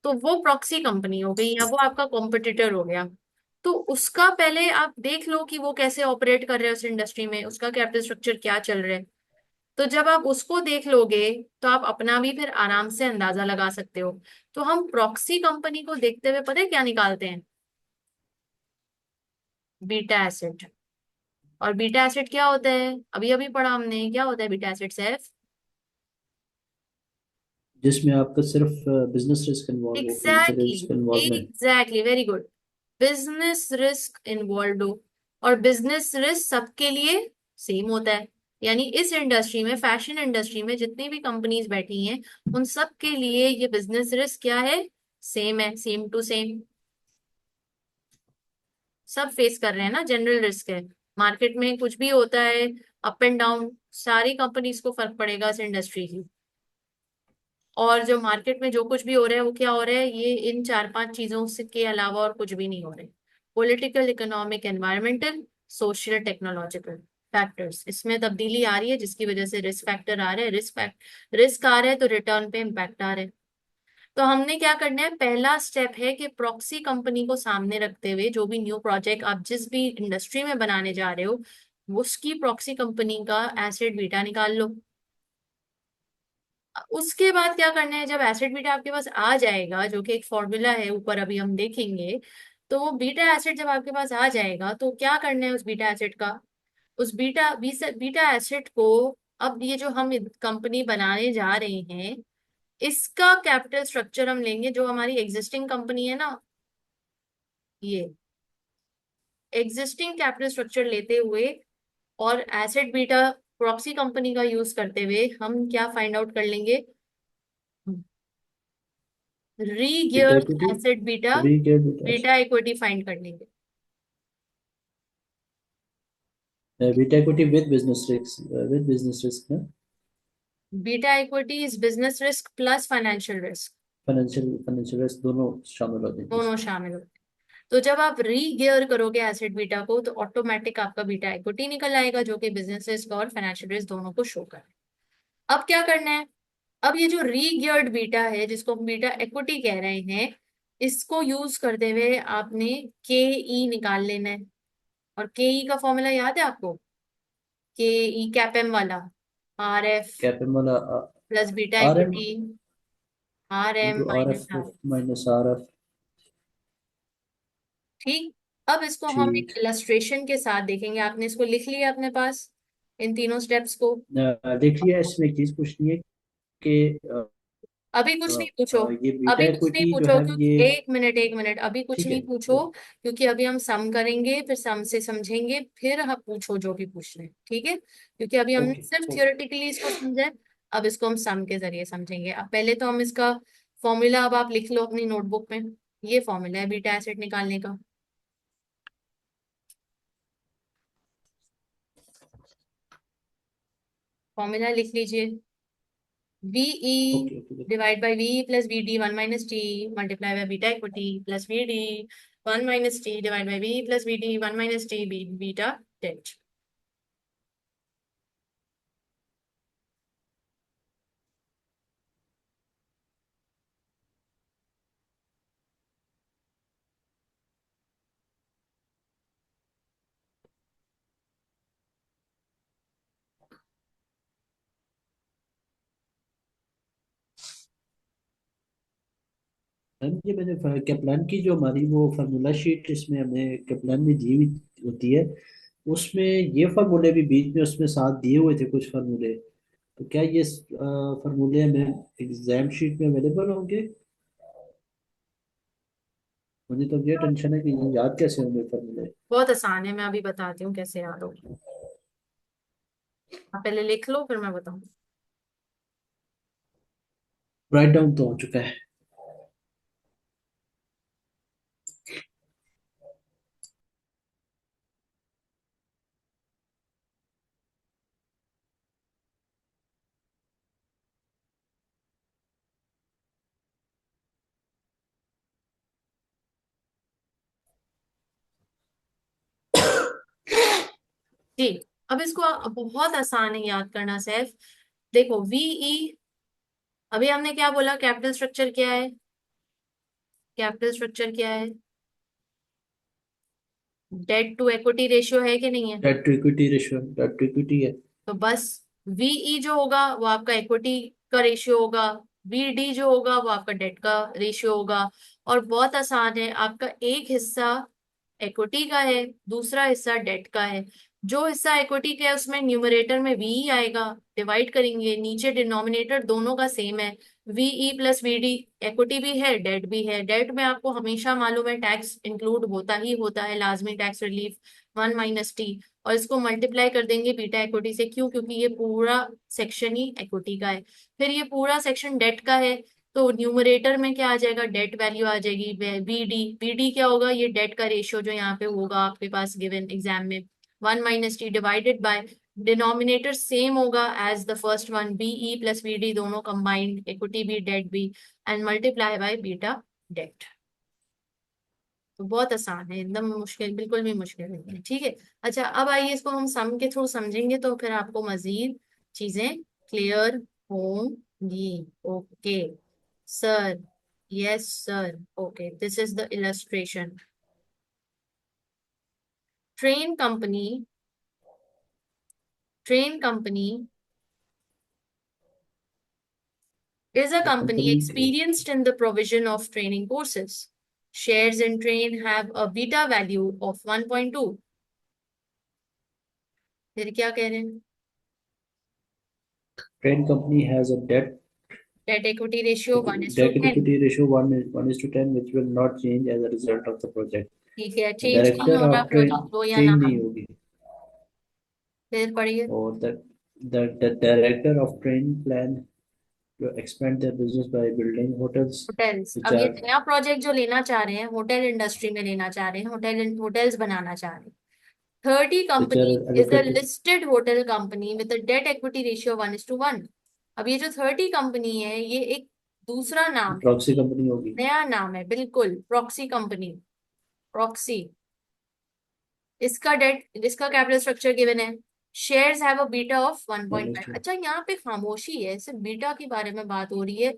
Speaker 2: तो वो प्रॉक्सी कंपनी हो गई या वो आपका कॉम्पिटिटर हो गया। तो उसका पहले आप देख लो कि वो कैसे ऑपरेट कर रहे हैं उस इंडस्ट्री में, उसका कैपिटल स्ट्रक्चर क्या चल रहा है। तो जब आप उसको देख लोगे तो आप अपना भी फिर आराम से अंदाजा लगा सकते हो। तो हम प्रॉक्सी कंपनी को देखते हुए पता है क्या निकालते हैं? Beta acid. और बीटा एसिड क्या होता है? अभी अभी पढ़ा हमने, क्या होता है बीटा एसिड सैफ?
Speaker 1: जिसमें आपका सिर्फ बिजनेस रिस्क इन्वॉल्व हो, फाइनेंशियल
Speaker 2: एग्जैक्टली,
Speaker 1: रिस्क इन्वॉल्व नहीं।
Speaker 2: Exactly, very good. Business risk involve हो। और बिजनेस रिस्क सबके लिए सेम होता है। यानी इस इंडस्ट्री में, फैशन इंडस्ट्री में जितनी भी कंपनीज बैठी हैं, उन सब के लिए ये बिजनेस रिस्क क्या है? सेम है, सेम टू सेम। सब फेस कर रहे हैं ना, जनरल रिस्क है। मार्केट में कुछ भी होता है, अप एंड डाउन, सारी कंपनीज को फर्क पड़ेगा इस इंडस्ट्री की। और जो मार्केट में जो कुछ भी हो रहा है वो क्या हो रहा है? ये इन चार पांच चीजों से के अलावा और कुछ भी नहीं हो रहा है। Political, economic, environmental, social, technological factors, इसमें तब्दीली आ रही है जिसकी वजह से रिस्क फैक्टर आ रहे हैं। रिस्क आ रहा है तो रिटर्न पे इम्पैक्ट आ रहा है। तो हमने क्या करना है, पहला स्टेप है कि प्रॉक्सी कंपनी को सामने रखते हुए जो भी न्यू प्रोजेक्ट आप जिस भी इंडस्ट्री में बनाने जा रहे हो, उसकी प्रॉक्सी कंपनी का एसिड बीटा निकाल लो। उसके बाद क्या करना है, जब एसिड बीटा आपके पास आ जाएगा, जो कि एक फॉर्मूला है ऊपर अभी हम देखेंगे, तो वो बीटा एसिड जब आपके पास आ जाएगा तो क्या करना है उस बीटा एसिड का? उस बीटा एसिड को, अब ये जो हम कंपनी बनाने जा रहे हैं, इसका कैपिटल स्ट्रक्चर हम लेंगे जो हमारी एग्जिस्टिंग कंपनी है ना, ये एग्जिस्टिंग कैपिटल स्ट्रक्चर लेते हुए और एसिड बीटा प्रॉक्सी कंपनी का यूज करते हुए हम क्या फाइंड आउट कर लेंगे?
Speaker 1: Beta
Speaker 2: regeared
Speaker 1: equity,
Speaker 2: asset beta,
Speaker 1: regeared beta,
Speaker 2: beta equity find कर लेंगे।
Speaker 1: Beta equity with business risk ना।
Speaker 2: Beta equity is business risk plus financial risk,
Speaker 1: financial risk दोनों शामिल हो जाएंगे
Speaker 2: दोनों
Speaker 1: इसमें।
Speaker 2: शामिल होते हैं। तो जब आप रीगियर करोगे एसिड बीटा को तो ऑटोमेटिक आपका बीटा इक्विटी निकल आएगा जो कि बिजनेस रिस्क और फाइनेंशियल रिस्क दोनों को शो कर। अब क्या करना है? अब ये जो रीगियर्ड बीटा है जिसको हम बीटा इक्विटी कह रहे हैं, इसको यूज करते हुए आपने के ई निकाल लेना है। और के ई का फॉर्मूला याद है आपको? के ई कैपेम वाला, आर एफ
Speaker 1: कैपिटल वाला
Speaker 2: plus beta
Speaker 1: R M
Speaker 2: equity, R M
Speaker 1: into R
Speaker 2: minus
Speaker 1: F
Speaker 2: R.
Speaker 1: Minus R F.
Speaker 2: ठीक। अब इसको हम एक
Speaker 1: ठीक।
Speaker 2: इलस्ट्रेशन के साथ देखेंगे। आपने इसको लिख लिया अपने पास, इन तीनों स्टेप्स को?
Speaker 1: देखिए इसमें एक चीज पूछनी है कि
Speaker 2: अभी कुछ नहीं पूछो।
Speaker 1: ये बीटा
Speaker 2: अभी कुछ नहीं
Speaker 1: इक्विटी जो
Speaker 2: पूछो
Speaker 1: है
Speaker 2: क्योंकि,
Speaker 1: ये।
Speaker 2: एक मिनट एक मिनट, अभी कुछ
Speaker 1: ठीक है।
Speaker 2: नहीं पूछो। क्योंकि अभी हम सम करेंगे, फिर सम से समझेंगे, फिर हम पूछो जो भी पूछ रहे हैं, ठीक है? क्योंकि अभी हमने
Speaker 1: ओके
Speaker 2: सिर्फ
Speaker 1: ओके।
Speaker 2: थियोरेटिकली इसको समझा है। अब इसको हम सम के जरिए समझेंगे। अब पहले तो हम इसका फॉर्मूला, अब आप लिख लो अपनी नोटबुक में। ये फॉर्मूला है बीटा एसिड निकालने का। फॉर्मूला लिख लीजिए। VE
Speaker 1: okay okay.
Speaker 2: Divide by V plus B D one minus T multiply by beta equity plus B D one minus T divide by V plus B D one minus T B beta debt.
Speaker 1: Ma'am ये मैंने Kaplan की जो हमारी वो formula sheet इसमें हमें Kaplan में दी हुई होती है, उसमें ये फार्मूले भी बीच में उसमें साथ दिए हुए थे कुछ फार्मूले। तो क्या ये फार्मूले में एग्जाम शीट में अवेलेबल होंगे? मुझे तो ये टेंशन है कि ये याद कैसे होंगे फार्मूले।
Speaker 2: बहुत आसान है, मैं अभी बताती हूँ कैसे याद होगी। आप पहले लिख लो, फिर मैं बताऊँ।
Speaker 1: राइट डाउन तो हो चुका है।
Speaker 2: जी। अब इसको बहुत आसान है याद करना सिर्फ। देखो वीई, अभी हमने क्या बोला, कैपिटल स्ट्रक्चर क्या है? कैपिटल स्ट्रक्चर क्या है? डेट टू इक्विटी रेशियो है कि नहीं है?
Speaker 1: Debt to equity ratio, debt to equity है।
Speaker 2: तो बस वीई जो होगा वो आपका इक्विटी का रेशियो होगा, वीडी जो होगा वो आपका डेट का रेशियो होगा। और बहुत आसान है, आपका एक हिस्सा इक्विटी का है, दूसरा हिस्सा डेट का है। जो हिस्सा इक्विटी का है उसमें न्यूमरेटर में वी आएगा, डिवाइड करेंगे, नीचे डिनोमिनेटर दोनों का सेम है, वीई प्लस वीडी। इक्विटी भी है, डेट भी है। डेट में आपको हमेशा मालूम है टैक्स इंक्लूड होता ही होता है, लाजमी टैक्स रिलीफ 1 - टी। और इसको मल्टीप्लाई कर देंगे बीटा इक्विटी से, क्यों? क्योंकि ये पूरा सेक्शन ही इक्विटी का है। फिर ये पूरा सेक्शन डेट का है, तो न्यूमरेटर में क्या आ जाएगा, डेट वैल्यू आ जाएगी बीडी। बीडी क्या होगा, ये डेट का रेशियो जो यहाँ पे होगा आपके पास गिवन एग्जाम में, 1 - T divided by, denominator same होगा as the first one, BE plus BD दोनों कंबाइंड, इक्विटी भी डेट भी, and multiply by beta debt. तो बहुत आसान है, एकदम मुश्किल बिल्कुल भी मुश्किल नहीं है, ठीक है। अच्छा, अब आइए इसको हम सम के थ्रू समझेंगे तो फिर आपको मजीद चीजें क्लियर होंगी। Okay sir, yes sir, okay, this is the illustration. Train company, train company is a company
Speaker 1: company
Speaker 2: experienced in the provision of training courses. Shares in train have a beta value of 1.2। फिर क्या कह रहे हैं?
Speaker 1: Train company has a debt
Speaker 2: debt equity ratio 1 to
Speaker 1: debt
Speaker 2: 10।
Speaker 1: Equity ratio 1 is to 10 which will not change as a result of the project।
Speaker 2: ठीक है, change नहीं
Speaker 1: director
Speaker 2: हो रहा,
Speaker 1: ऑफ ट्रेन
Speaker 2: प्रोजेक्ट हो या ना
Speaker 1: चेंज
Speaker 2: हो।
Speaker 1: नहीं होगी।
Speaker 2: फिर पढ़िए।
Speaker 1: और the director of train plan to expand their business by building hotels
Speaker 2: hotels,
Speaker 1: which
Speaker 2: अब ये
Speaker 1: are
Speaker 2: नया प्रोजेक्ट जो लेना चाह रहे हैं, होटल इंडस्ट्री में लेना चाह रहे हैं, होटल्स बनाना चाह रहे हैं। 30
Speaker 1: which are
Speaker 2: company is a
Speaker 1: allocated।
Speaker 2: Listed hotel company with date equity ratio 1 to 1। अब ये जो 30 कंपनी है, ये एक दूसरा नाम है,
Speaker 1: प्रॉक्सी कंपनी होगी।
Speaker 2: नया नाम है, बिल्कुल प्रॉक्सी कंपनी, प्रॉक्सी। इसका डेट, इसका कैपिटल स्ट्रक्चर गिवन है, shares have a beta of 1.5। अच्छा, यहाँ पे खामोशी है, सिर्फ बीटा के बारे में बात हो रही है,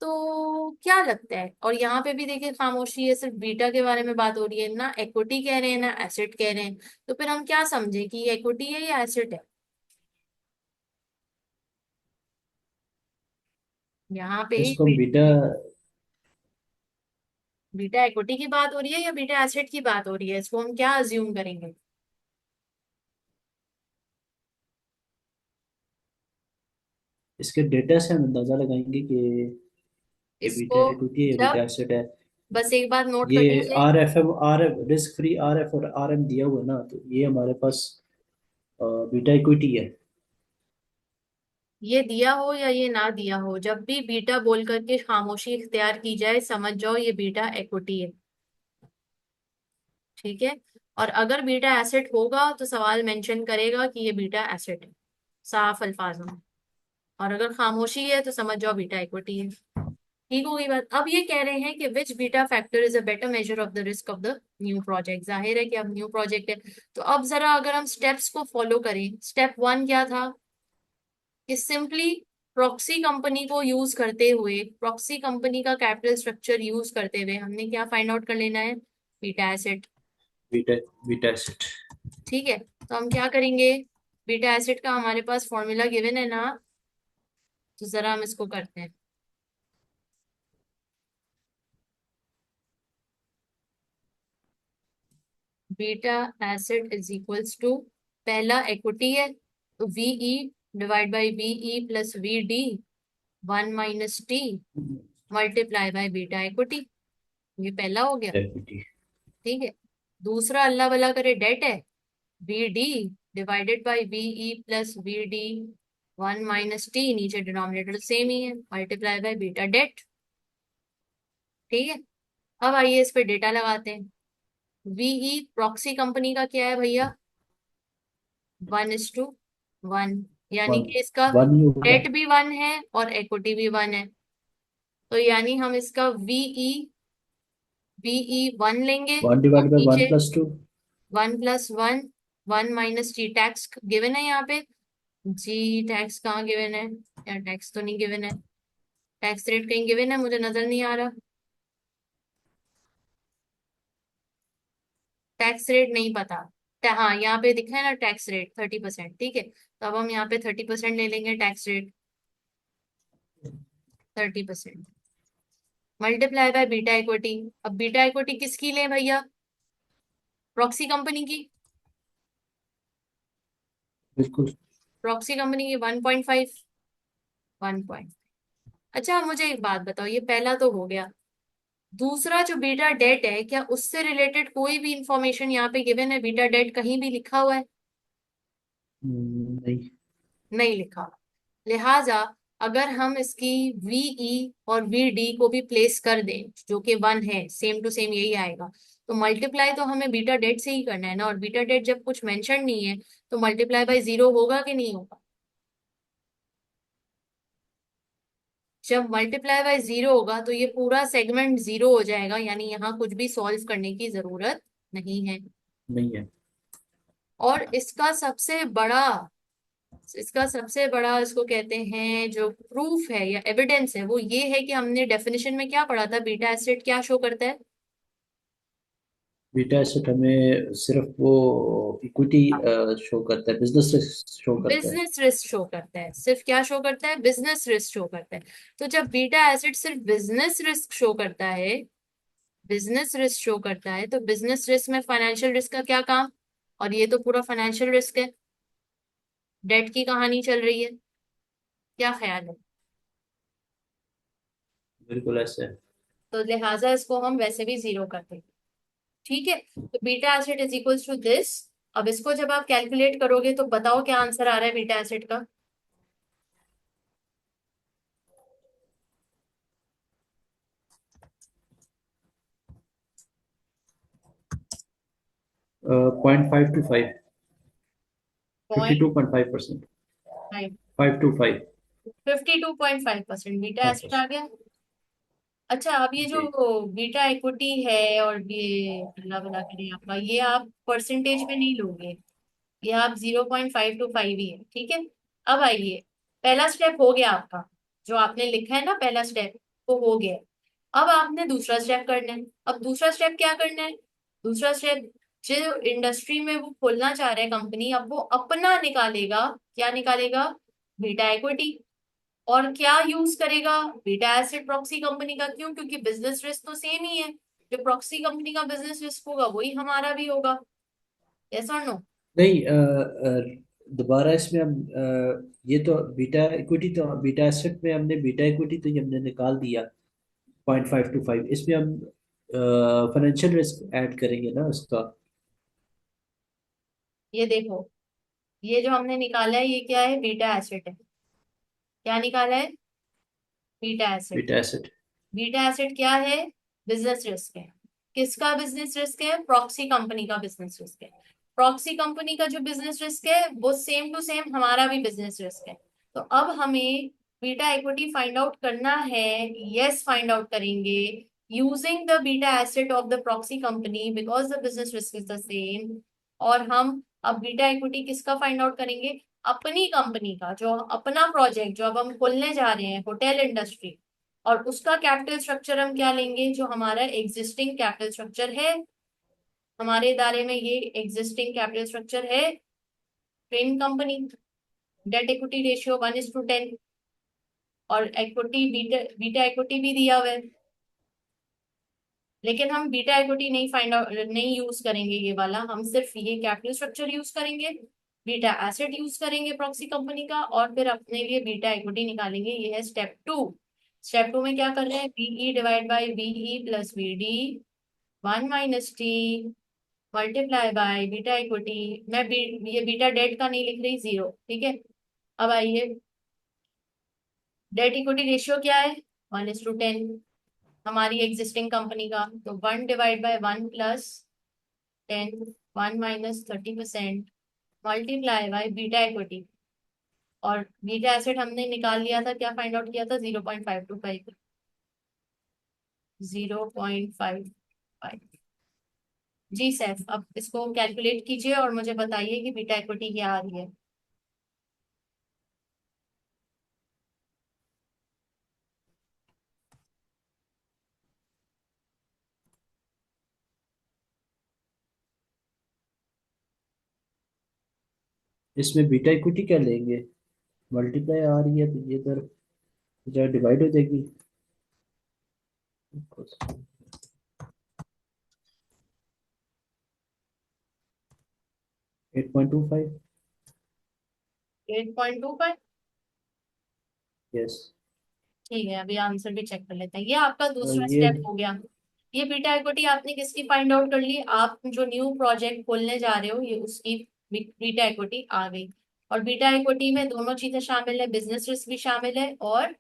Speaker 2: तो क्या लगता है? और यहाँ पे भी देखिए खामोशी है, सिर्फ बीटा के बारे में बात हो रही है, ना इक्विटी कह रहे हैं ना एसेट कह रहे हैं। तो फिर हम क्या समझे कि ये इक्विटी है या एसेट है? यहाँ पे
Speaker 1: इसको हम बीटा,
Speaker 2: बीटा इक्विटी की बात हो रही है या बीटा एसेट की बात हो रही है, इसको हम क्या अज्यूम करेंगे?
Speaker 1: इसके डेटा से हम अंदाजा लगाएंगे कि ये
Speaker 2: इसको
Speaker 1: बीटा इक्विटी है, ये बीटा
Speaker 2: जब,
Speaker 1: एसेट है।
Speaker 2: बस एक बात नोट कर
Speaker 1: ये
Speaker 2: लीजिए,
Speaker 1: R F risk free R F और आर एम दिया हुआ है ना, तो ये हमारे पास बीटा इक्विटी है।
Speaker 2: ये दिया हो या ये ना दिया हो, जब भी बीटा बोल करके खामोशी इख्तियार की जाए, समझ जाओ ये बीटा इक्विटी है, ठीक है। और अगर बीटा एसेट होगा तो सवाल मेंशन करेगा कि ये बीटा एसेट है, साफ अल्फाजों में। और अगर खामोशी है तो समझ जाओ बीटा इक्विटी है। ठीक होगी बात। अब ये कह रहे हैं कि which beta factor is a better measure of the risk of the new project. जाहिर है कि अब न्यू प्रोजेक्ट है, तो अब जरा अगर हम स्टेप्स को फॉलो करें, स्टेप 1 क्या था कि सिंपली प्रॉक्सी कंपनी को यूज करते हुए, प्रॉक्सी कंपनी का कैपिटल स्ट्रक्चर यूज करते हुए हमने क्या फाइंड आउट कर लेना है, beta asset.
Speaker 1: Beta beta asset.
Speaker 2: ठीक है, तो हम क्या करेंगे, बीटा एसिड का हमारे पास फॉर्मूला गिवन है ना, तो जरा हम इसको करते हैं। Beta asset is equals to, पहला इक्विटी है तो VE divide by BE plus V D, 1 - T, multiply by beta equity. ये पहला हो गया।
Speaker 1: डेफिनेटली।
Speaker 2: ठीक है। दूसरा अल्लाह भला करे डेट है, B D divided by BE plus V D, 1 - टी, नीचे डिनोमिनेटर सेम ही है, मल्टीप्लाई बाय बीटा डेट। ठीक है। अब आइए इस पे डेटा लगाते हैं। वीई प्रॉक्सी कंपनी का क्या है भैया, 1:1, यानी
Speaker 1: वन।
Speaker 2: कि इसका
Speaker 1: वन ही होगा।
Speaker 2: डेट भी 1 है और इक्विटी भी 1 है। तो यानी हम इसका वीई 1 लेंगे
Speaker 1: वन
Speaker 2: और
Speaker 1: डिवाइड बाई वन
Speaker 2: नीचे
Speaker 1: plus two.
Speaker 2: 1 + 1, 1 - T, tax given है यहाँ पे। जी टैक्स कहाँ गिवन है, या टैक्स तो नहीं गिवन है, टैक्स रेट कहीं गिवन है, मुझे नजर नहीं आ रहा। टैक्स रेट नहीं पता। हाँ यहाँ पे दिखा है ना टैक्स रेट 30%। ठीक है, तो अब हम यहाँ पे 30% ले लेंगे tax rate, 30%, multiply by beta equity. अब बीटा इक्विटी किसकी ले भैया, प्रॉक्सी कंपनी की।
Speaker 1: बिल्कुल।
Speaker 2: प्रॉक्सी कंपनी की 1.5, 1 पॉइंट। अच्छा अब मुझे एक बात बताओ, ये पहला तो हो गया। दूसरा जो बीटा डेट है, क्या उससे रिलेटेड कोई भी इंफॉर्मेशन यहाँ पे गिवन है, बीटा डेट कहीं भी लिखा हुआ है?
Speaker 1: नहीं।
Speaker 2: नहीं लिखा। लिहाजा अगर हम इसकी वीई और वी डी को भी प्लेस कर दें, जो कि 1 है, सेम टू सेम यही आएगा, तो मल्टीप्लाई तो हमें बीटा डेट से ही करना है ना, और बीटा डेट जब कुछ मेंशन नहीं है तो मल्टीप्लाई बाय 0 होगा कि नहीं होगा? जब मल्टीप्लाई बाय 0 होगा तो ये पूरा सेगमेंट 0 हो जाएगा, यानी यहाँ कुछ भी सॉल्व करने की जरूरत नहीं है।
Speaker 1: नहीं है।
Speaker 2: और इसका सबसे बड़ा इसको कहते हैं जो प्रूफ है या एविडेंस है, वो ये है कि हमने डेफिनेशन में क्या पढ़ा था, बीटा एसिड क्या शो करता है?
Speaker 1: बीटा एसेट हमें सिर्फ वो इक्विटी शो करता है, बिजनेस शो करता है।
Speaker 2: बिजनेस रिस्क शो करता है, सिर्फ क्या शो करता है, बिजनेस रिस्क शो करता है। तो जब बीटा एसिड सिर्फ बिजनेस रिस्क शो करता है, बिजनेस रिस्क शो करता है, तो बिजनेस रिस्क में फाइनेंशियल रिस्क का क्या काम? और ये तो पूरा फाइनेंशियल रिस्क है, डेट की कहानी चल रही है। क्या ख्याल है?
Speaker 1: बिल्कुल ऐसे है।
Speaker 2: तो लिहाजा इसको हम वैसे भी 0 कर देंगे। ठीक है, तो beta asset is equals to this. अब इसको जब आप कैलकुलेट करोगे तो बताओ क्या आंसर आ रहा है बीटा एसिड का।
Speaker 1: 0.525। Fifty
Speaker 2: point
Speaker 1: two point five percent.
Speaker 2: Five
Speaker 1: 525।
Speaker 2: 52.5% beta asset आ
Speaker 1: 5%।
Speaker 2: गया। अच्छा अब ये जो
Speaker 1: जी।
Speaker 2: बीटा इक्विटी है और ये अल्लाह भला करे आपका, ये आप परसेंटेज में नहीं लोगे, ये आप 0.525 ही है। ठीक है। अब आइए, पहला स्टेप हो गया आपका, जो आपने लिखा है ना पहला स्टेप, वो हो गया। अब आपने दूसरा स्टेप करना है। अब दूसरा स्टेप क्या करना है? दूसरा स्टेप, जो इंडस्ट्री में वो खोलना चाह रहे हैं कंपनी, अब वो अपना निकालेगा। क्या निकालेगा? Beta equity. और क्या यूज करेगा? बीटा एसिड प्रॉक्सी कंपनी का। क्यों? क्योंकि बिजनेस रिस्क तो सेम ही है, जो प्रॉक्सी कंपनी का बिजनेस रिस्क होगा वही हमारा भी होगा। यस और नो?
Speaker 1: नहीं, दोबारा इसमें हम ये तो बीटा इक्विटी, तो बीटा एसेट में हमने बीटा इक्विटी तो ये हमने निकाल दिया 0.525। इसमें हम फाइनेंशियल रिस्क ऐड करेंगे ना उसका।
Speaker 2: ये देखो, ये जो हमने निकाला है ये क्या है, बीटा एसिड है। क्या निकाला है? Beta acid.
Speaker 1: Beta asset.
Speaker 2: Beta acid क्या है? बिजनेस रिस्क है। किसका बिजनेस रिस्क है? प्रॉक्सी कंपनी का बिजनेस रिस्क है। प्रॉक्सी कंपनी का जो बिजनेस रिस्क है वो सेम टू सेम हमारा भी बिजनेस रिस्क है। तो अब हमें बीटा इक्विटी फाइंड आउट करना है। यस, फाइंड आउट करेंगे using the beta acid of the proxy company because the business risk is the same. और हम अब बीटा इक्विटी किसका फाइंड आउट करेंगे? अपनी कंपनी का, जो अपना प्रोजेक्ट जो अब हम खोलने जा रहे हैं, होटल इंडस्ट्री। और उसका कैपिटल स्ट्रक्चर हम क्या लेंगे? जो हमारा एग्जिस्टिंग कैपिटल स्ट्रक्चर है, हमारे इदारे में ये एग्जिस्टिंग कैपिटल स्ट्रक्चर है, train company. Date equity ratio 1:10। और इक्विटी बीटा बीटा इक्विटी भी दिया हुआ है। लेकिन हम बीटा इक्विटी नहीं फाइंड आउट नहीं यूज करेंगे, ये वाला हम सिर्फ ये कैपिटल स्ट्रक्चर यूज करेंगे। बीटा एसेट यूज करेंगे प्रॉक्सी कंपनी का, और फिर अपने लिए बीटा इक्विटी निकालेंगे। ये है स्टेप टू। स्टेप टू में क्या कर रहे हैं, BE divide by BE plus BD, 1 - T multiply by beta equity. ये बीटा डेट का नहीं लिख रही, 0, ठीक है। अब आइए, डेट इक्विटी रेशियो क्या है, 1:10, हमारी एग्जिस्टिंग कंपनी का। तो 1/1 + 10, 1 - 30% मल्टीप्लाई बाय बीटा इक्विटी। और बीटा एसेट हमने निकाल लिया था, क्या फाइंड आउट किया था, 0.525, 0.55। जी सैफ, अब इसको कैलकुलेट कीजिए और मुझे बताइए कि बीटा इक्विटी क्या आ रही है।
Speaker 1: इसमें बीटा इक्विटी क्या लेंगे, मल्टीप्लाई आ रही है तो ये इधर जरा डिवाइड हो जाएगी। 8.25।
Speaker 2: 8.25।
Speaker 1: यस।
Speaker 2: ठीक है, अभी आंसर भी चेक कर लेते हैं। ये आपका दूसरा
Speaker 1: ये
Speaker 2: स्टेप हो गया। ये बीटा इक्विटी आपने किसकी फाइंड आउट कर ली, आप जो न्यू प्रोजेक्ट खोलने जा रहे हो, ये उसकी बीटा इक्विटी आ गई। और बीटा इक्विटी में दोनों चीजें शामिल है, बिजनेस रिस्क भी शामिल है और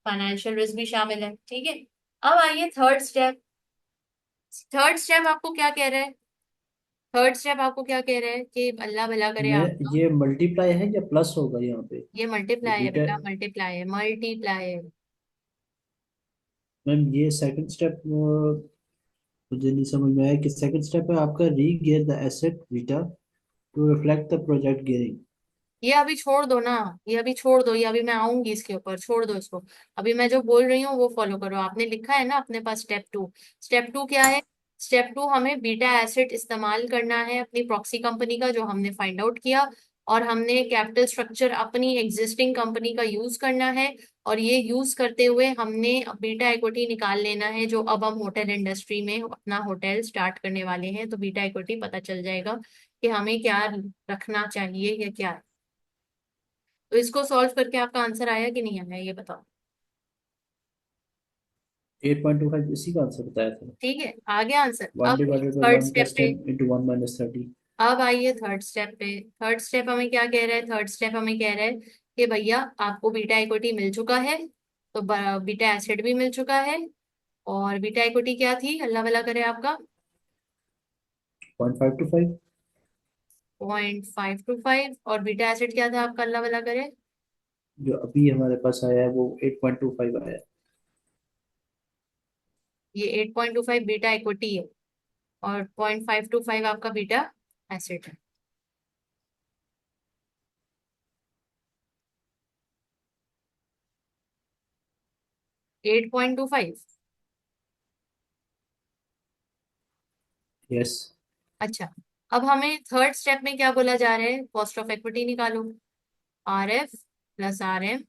Speaker 2: फाइनेंशियल रिस्क भी शामिल है, ठीक है। अब आइए थर्ड स्टेप। थर्ड स्टेप आपको क्या कह रहे हैं, थर्ड स्टेप आपको क्या कह रहे हैं कि अल्लाह भला करे
Speaker 1: मैं
Speaker 2: आपका।
Speaker 1: ये मल्टीप्लाई है या प्लस होगा यहाँ पे,
Speaker 2: ये
Speaker 1: ये
Speaker 2: मल्टीप्लाई है
Speaker 1: बीटा।
Speaker 2: बेटा, मल्टीप्लाई है, मल्टीप्लाई है।
Speaker 1: मैम ये सेकंड स्टेप मुझे नहीं समझ में आया कि सेकंड स्टेप है आपका regear the asset beta to reflect the project gearing.
Speaker 2: ये अभी छोड़ दो ना, ये अभी छोड़ दो, ये अभी मैं आऊंगी इसके ऊपर, छोड़ दो इसको। अभी मैं जो बोल रही हूँ वो फॉलो करो। आपने लिखा है ना अपने पास स्टेप टू। स्टेप टू क्या है, स्टेप टू हमें बीटा एसेट इस्तेमाल करना है अपनी प्रॉक्सी कंपनी का, जो हमने फाइंड आउट किया। और हमने कैपिटल स्ट्रक्चर अपनी एग्जिस्टिंग कंपनी का यूज करना है। और ये यूज करते हुए हमने बीटा इक्विटी निकाल लेना है, जो अब हम होटल इंडस्ट्री में अपना होटल स्टार्ट करने वाले हैं, तो बीटा इक्विटी पता चल जाएगा कि हमें क्या रखना चाहिए या क्या। तो इसको सॉल्व करके आपका आंसर आया कि नहीं आया, ये बताओ।
Speaker 1: 8.25 इसी का आंसर बताया था।
Speaker 2: ठीक है, आ गया आंसर।
Speaker 1: वन
Speaker 2: अब
Speaker 1: divided by
Speaker 2: third
Speaker 1: one
Speaker 2: step
Speaker 1: plus
Speaker 2: पे,
Speaker 1: 10 × 1 - 30।
Speaker 2: अब आइए थर्ड स्टेप पे। थर्ड स्टेप हमें क्या कह रहा है, थर्ड स्टेप हमें कह रहा है कि भैया आपको बीटा इक्विटी मिल चुका है, तो बीटा एसेट भी मिल चुका है। और बीटा इक्विटी क्या थी, अल्लाह भला करे आपका,
Speaker 1: 0.525।
Speaker 2: 0.525। और बीटा एसेट क्या था आपका, अल्लाह भला करे।
Speaker 1: जो अभी हमारे पास आया है वो 8.25 आया है।
Speaker 2: ये 8.25 बीटा इक्विटी है, और 0.525 आपका बीटा एसेट है। 8.25।
Speaker 1: यस।
Speaker 2: अच्छा, अब हमें थर्ड स्टेप में क्या बोला जा रहा है, कॉस्ट ऑफ इक्विटी निकालो। RF प्लस RM,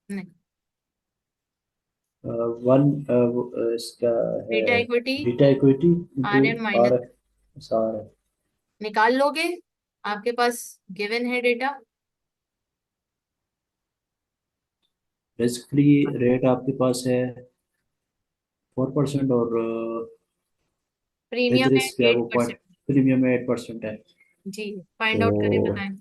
Speaker 2: नहीं,
Speaker 1: वन इसका है
Speaker 2: beta equity
Speaker 1: beta equity into
Speaker 2: RM minus,
Speaker 1: R F R है।
Speaker 2: निकाल लोगे, आपके पास गिवन है डेटा।
Speaker 1: रिस्क फ्री रेट आपके पास है 4% और विद
Speaker 2: प्रीमियम है
Speaker 1: रिस्क है
Speaker 2: एट
Speaker 1: वो पॉइंट,
Speaker 2: परसेंट
Speaker 1: प्रीमियम में 8% है।
Speaker 2: जी, फाइंड आउट करें,
Speaker 1: तो
Speaker 2: बताएं।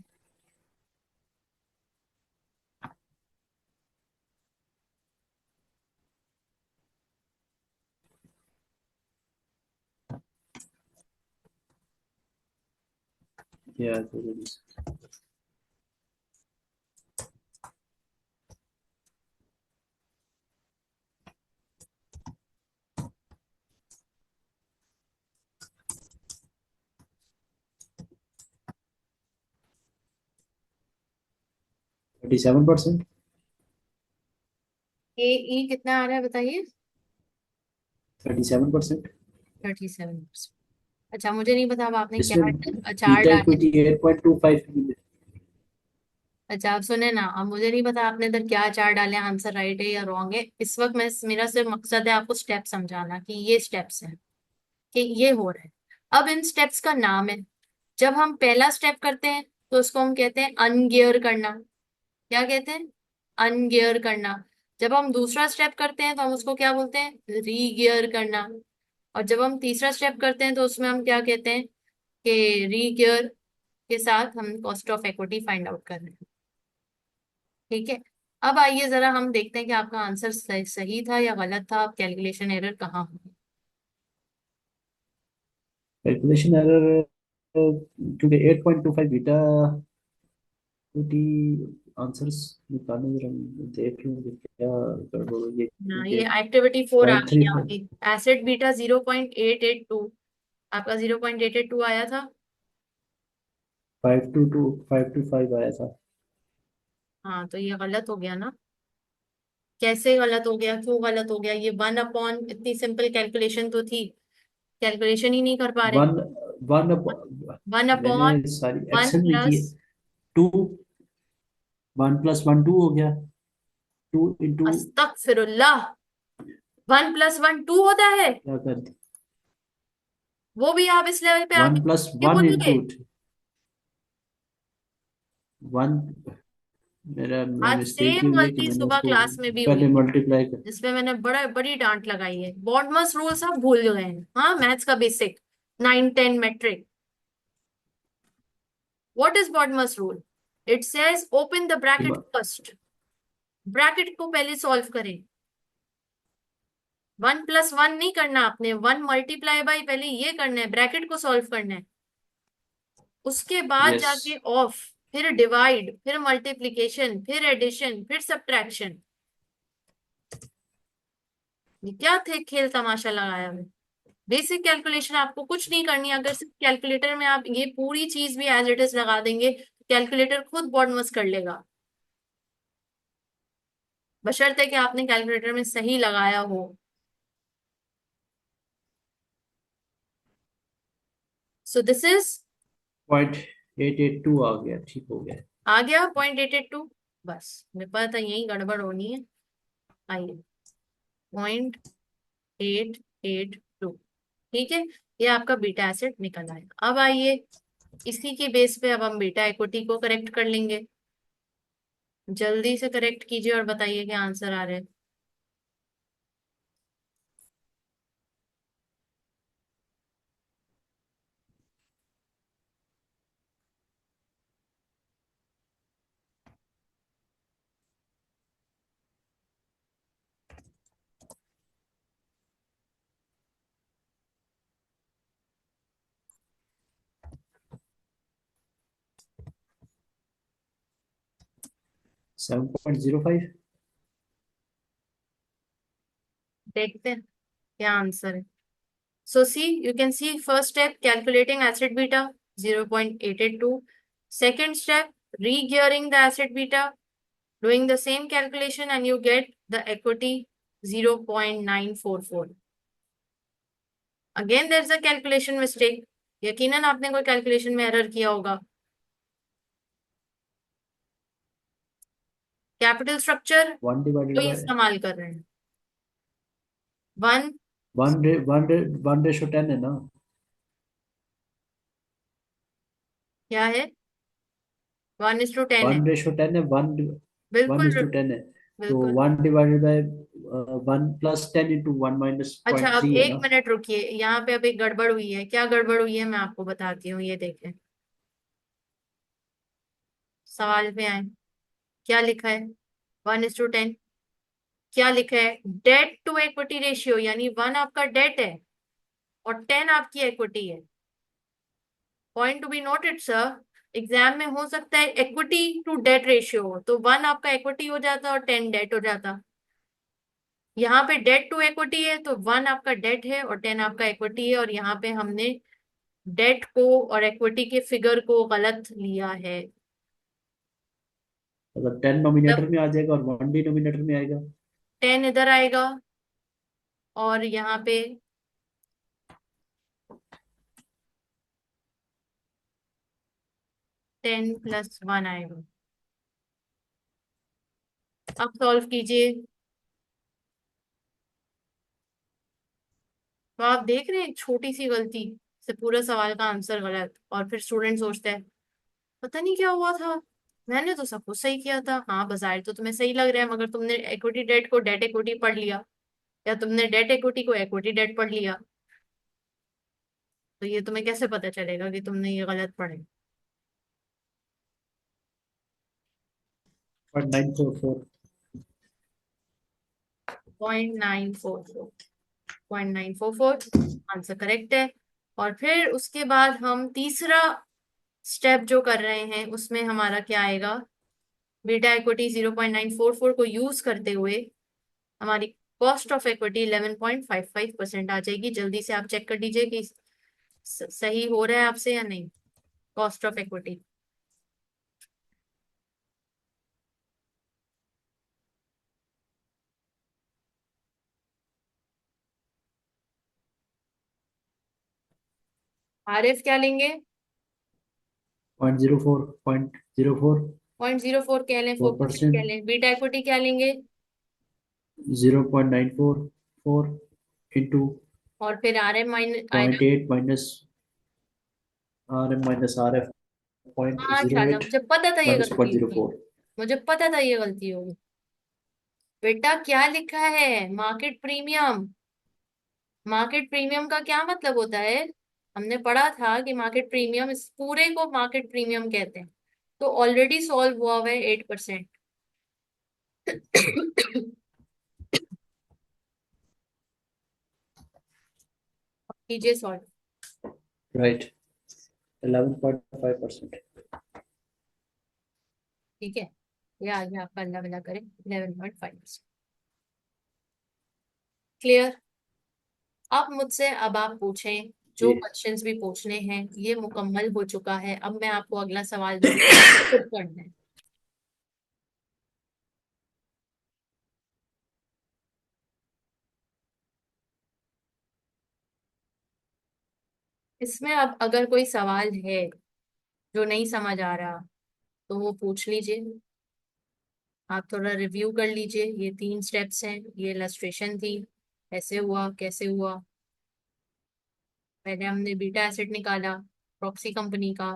Speaker 1: या 37%।
Speaker 2: AE कितना आ रहा है बताइए।
Speaker 1: 37%।
Speaker 2: 37%। अच्छा, मुझे नहीं पता अब आपने क्या
Speaker 1: इसमें
Speaker 2: अचार
Speaker 1: बीटा
Speaker 2: डाले।
Speaker 1: इक्विटी 8.25।
Speaker 2: अच्छा, आप सुने ना, अब मुझे नहीं पता आपने इधर क्या अचार डाले, आंसर राइट है या रॉन्ग है। इस वक्त मैं, मेरा सिर्फ मकसद है आपको स्टेप समझाना कि ये स्टेप्स हैं, कि ये हो रहा है। अब इन स्टेप्स का नाम है, जब हम पहला स्टेप करते हैं तो उसको हम कहते हैं अनगियर करना। क्या कहते हैं? अनगियर करना। जब हम दूसरा स्टेप करते हैं तो हम उसको क्या बोलते हैं? रीगियर करना। और जब हम तीसरा स्टेप करते हैं तो उसमें हम क्या कहते हैं? कि रीगियर के साथ हम cost of equity find out कर रहे हैं। ठीक है। अब आइए जरा हम देखते हैं कि आपका आंसर सही था या गलत था, आप कैलकुलेशन एरर कहाँ हुई।
Speaker 1: कैलकुलेशन एरर, क्योंकि 8.25 बीटा टी आंसर्स निकालने जरा देख लूँ कि क्या गड़बड़ हुई है,
Speaker 2: ना,
Speaker 1: क्योंकि
Speaker 2: ये एक्टिविटी 4 आ
Speaker 1: पॉइंट
Speaker 2: गई
Speaker 1: थ्री
Speaker 2: यहाँ पे। Acid beta 0.882। आपका 0.882 आया था।
Speaker 1: 5 टू 5 आया था।
Speaker 2: हाँ, तो ये गलत हो गया ना। कैसे गलत हो गया, क्यों गलत हो गया? ये 1 अपॉन, इतनी सिंपल कैलकुलेशन तो थी, कैलकुलेशन ही नहीं कर पा रहे।
Speaker 1: वन वन
Speaker 2: 1 अपॉन
Speaker 1: मैंने सारी
Speaker 2: वन
Speaker 1: एक्सेल में की
Speaker 2: प्लस
Speaker 1: है। टू, 1 + 1 2 हो गया। 2 ×
Speaker 2: अस्तगफिरुल्लाह, 1 + 1 2 होता है?
Speaker 1: क्या कर,
Speaker 2: वो भी आप इस लेवल पे
Speaker 1: वन
Speaker 2: आके
Speaker 1: प्लस
Speaker 2: क्यों
Speaker 1: वन
Speaker 2: बोलोगे?
Speaker 1: Into one. मेरा
Speaker 2: आज
Speaker 1: मिस्टेक ये
Speaker 2: सेम
Speaker 1: हुई है कि
Speaker 2: गलती
Speaker 1: मैंने
Speaker 2: सुबह
Speaker 1: उसको
Speaker 2: क्लास में भी हुई
Speaker 1: पहले
Speaker 2: थी,
Speaker 1: मल्टीप्लाई कर।
Speaker 2: जिसपे मैंने बड़ा बड़ी डांट लगाई है। बॉडमस रूल सब भूल गए हैं, हाँ, मैथ्स का basic 9 10 matric. What is BODMAS rule? It says open the bracket first. Bracket को पहले सॉल्व करें। 1 + 1 नहीं करना आपने, 1 × पहले ये करना है, ब्रैकेट को सॉल्व करना है। उसके बाद
Speaker 1: यस।
Speaker 2: जाके ऑफ, फिर डिवाइड, फिर मल्टीप्लीकेशन, फिर एडिशन, फिर सब्ट्रैक्शन। ये क्या थे खेल तमाशा लगाया हुआ? बेसिक कैलकुलेशन आपको कुछ नहीं करनी है। अगर सिर्फ कैलकुलेटर में आप ये पूरी चीज भी एज इट इज लगा देंगे, कैलकुलेटर खुद बॉडमस कर लेगा, बशर्ते कि आपने कैलकुलेटर में सही लगाया हो। सो दिस इज,
Speaker 1: 0.882 आ गया, ठीक हो गया।
Speaker 2: आ गया 0.882। बस मेरे पता था यही गड़बड़ होनी है। आइए, 0.882। ठीक है, ये आपका बीटा एसिड निकल आएगा। अब आइए, इसी के बेस पे अब हम बीटा इक्विटी को करेक्ट कर लेंगे। जल्दी से करेक्ट कीजिए और बताइए क्या आंसर आ रहा है।
Speaker 1: 7.05।
Speaker 2: देखते हैं क्या आंसर है। So see, you can see first step calculating acid beta 0.882. Second step, re-gearing the acid beta, doing the same calculation and you get the equity 0.944. Again there's a calculation mistake. यकीनन आपने कोई calculation में error किया होगा। Capital structure
Speaker 1: one
Speaker 2: तो
Speaker 1: divided by
Speaker 2: इस्तेमाल कर रहे हैं। वन,
Speaker 1: वन रेशो 10 है ना।
Speaker 2: क्या है? 1:10 है।
Speaker 1: 1/10 है। वन
Speaker 2: बिल्कुल
Speaker 1: इज टू 10 है। तो
Speaker 2: बिल्कुल।
Speaker 1: 1/, 1 + 10 × 1 -
Speaker 2: अच्छा, अब
Speaker 1: 0.3 है
Speaker 2: एक
Speaker 1: ना।
Speaker 2: मिनट रुकिए, यहाँ पे अभी गड़बड़ हुई है। क्या गड़बड़ हुई है मैं आपको बताती हूँ, ये देखें। सवाल पे आए, क्या लिखा है? 1:10। क्या लिखा है? डेट टू इक्विटी रेशियो, यानी 1 आपका डेट है और 10 आपकी इक्विटी है। Point to be noted sir, exam में हो सकता है इक्विटी टू डेट रेशियो हो, तो 1 आपका इक्विटी हो जाता और 10 डेट हो जाता। यहाँ पे डेट टू इक्विटी है तो 1 आपका डेट है और 10 आपका इक्विटी है, और यहाँ पे हमने डेट को और इक्विटी के फिगर को गलत लिया है।
Speaker 1: अगर 10
Speaker 2: मतलब
Speaker 1: नोमिनेटर में आ जाएगा और 1 डिनोमिनेटर में आएगा।
Speaker 2: 10 इधर आएगा और यहाँ पे 10 + 1 आएगा। अब सॉल्व कीजिए। तो आप देख रहे हैं, छोटी सी गलती से पूरा सवाल का आंसर गलत, और फिर स्टूडेंट सोचते हैं पता नहीं क्या हुआ था, मैंने तो सब कुछ सही किया था। हाँ, बाजार तो तुम्हें सही लग रहा है, मगर तुमने इक्विटी डेट को डेट इक्विटी पढ़ लिया, या तुमने डेट इक्विटी को इक्विटी डेट पढ़ लिया, तो ये तुम्हें कैसे पता चलेगा कि तुमने ये गलत पढ़े।
Speaker 1: 0.944।
Speaker 2: 0.944। 0.944 आंसर करेक्ट है। और फिर उसके बाद हम तीसरा स्टेप जो कर रहे हैं उसमें हमारा क्या आएगा, बीटा इक्विटी 0.944 को यूज करते हुए हमारी कॉस्ट ऑफ इक्विटी 11.55% आ जाएगी। जल्दी से आप चेक कर लीजिए कि सही हो रहा है आपसे या नहीं। कॉस्ट ऑफ इक्विटी आरएफ क्या लेंगे,
Speaker 1: 0.04, 0.04।
Speaker 2: 0.04 कह लें, 4%
Speaker 1: 4%।
Speaker 2: कह लें, बीटा इक्विटी क्या लेंगे,
Speaker 1: 0.944 इंटू
Speaker 2: और फिर आर एम माइनस आएगा।
Speaker 1: 0.8 माइनस RF पॉइंट
Speaker 2: हाँ
Speaker 1: जीरो
Speaker 2: शाला,
Speaker 1: एट
Speaker 2: मुझे पता था ये
Speaker 1: माइनस पॉइंट
Speaker 2: गलती
Speaker 1: जीरो
Speaker 2: होगी,
Speaker 1: फोर
Speaker 2: मुझे पता था ये गलती होगी। बेटा क्या लिखा है, मार्केट प्रीमियम। मार्केट प्रीमियम का क्या मतलब होता है, हमने पढ़ा था कि मार्केट प्रीमियम, इस पूरे को मार्केट प्रीमियम कहते हैं। तो ऑलरेडी सॉल्व हुआ है 8%। कीजिए सॉल्व।
Speaker 1: राइट। 11.5%।
Speaker 2: ठीक है, ये आ गया आपका, अल्लाह भला करे 11.5%। क्लियर। अब मुझसे अब आप पूछें, जो
Speaker 1: जी।
Speaker 2: क्वेश्चंस भी पूछने हैं ये मुकम्मल हो चुका है। अब मैं आपको अगला सवाल दूंगी, खुद पढ़ना है। इसमें अब अगर कोई सवाल है जो नहीं समझ आ रहा तो वो पूछ लीजिए। आप थोड़ा रिव्यू कर लीजिए, ये 3 स्टेप्स हैं, ये इलस्ट्रेशन थी, ऐसे हुआ कैसे हुआ। पहले हमने बीटा एसिड निकाला प्रॉक्सी कंपनी का,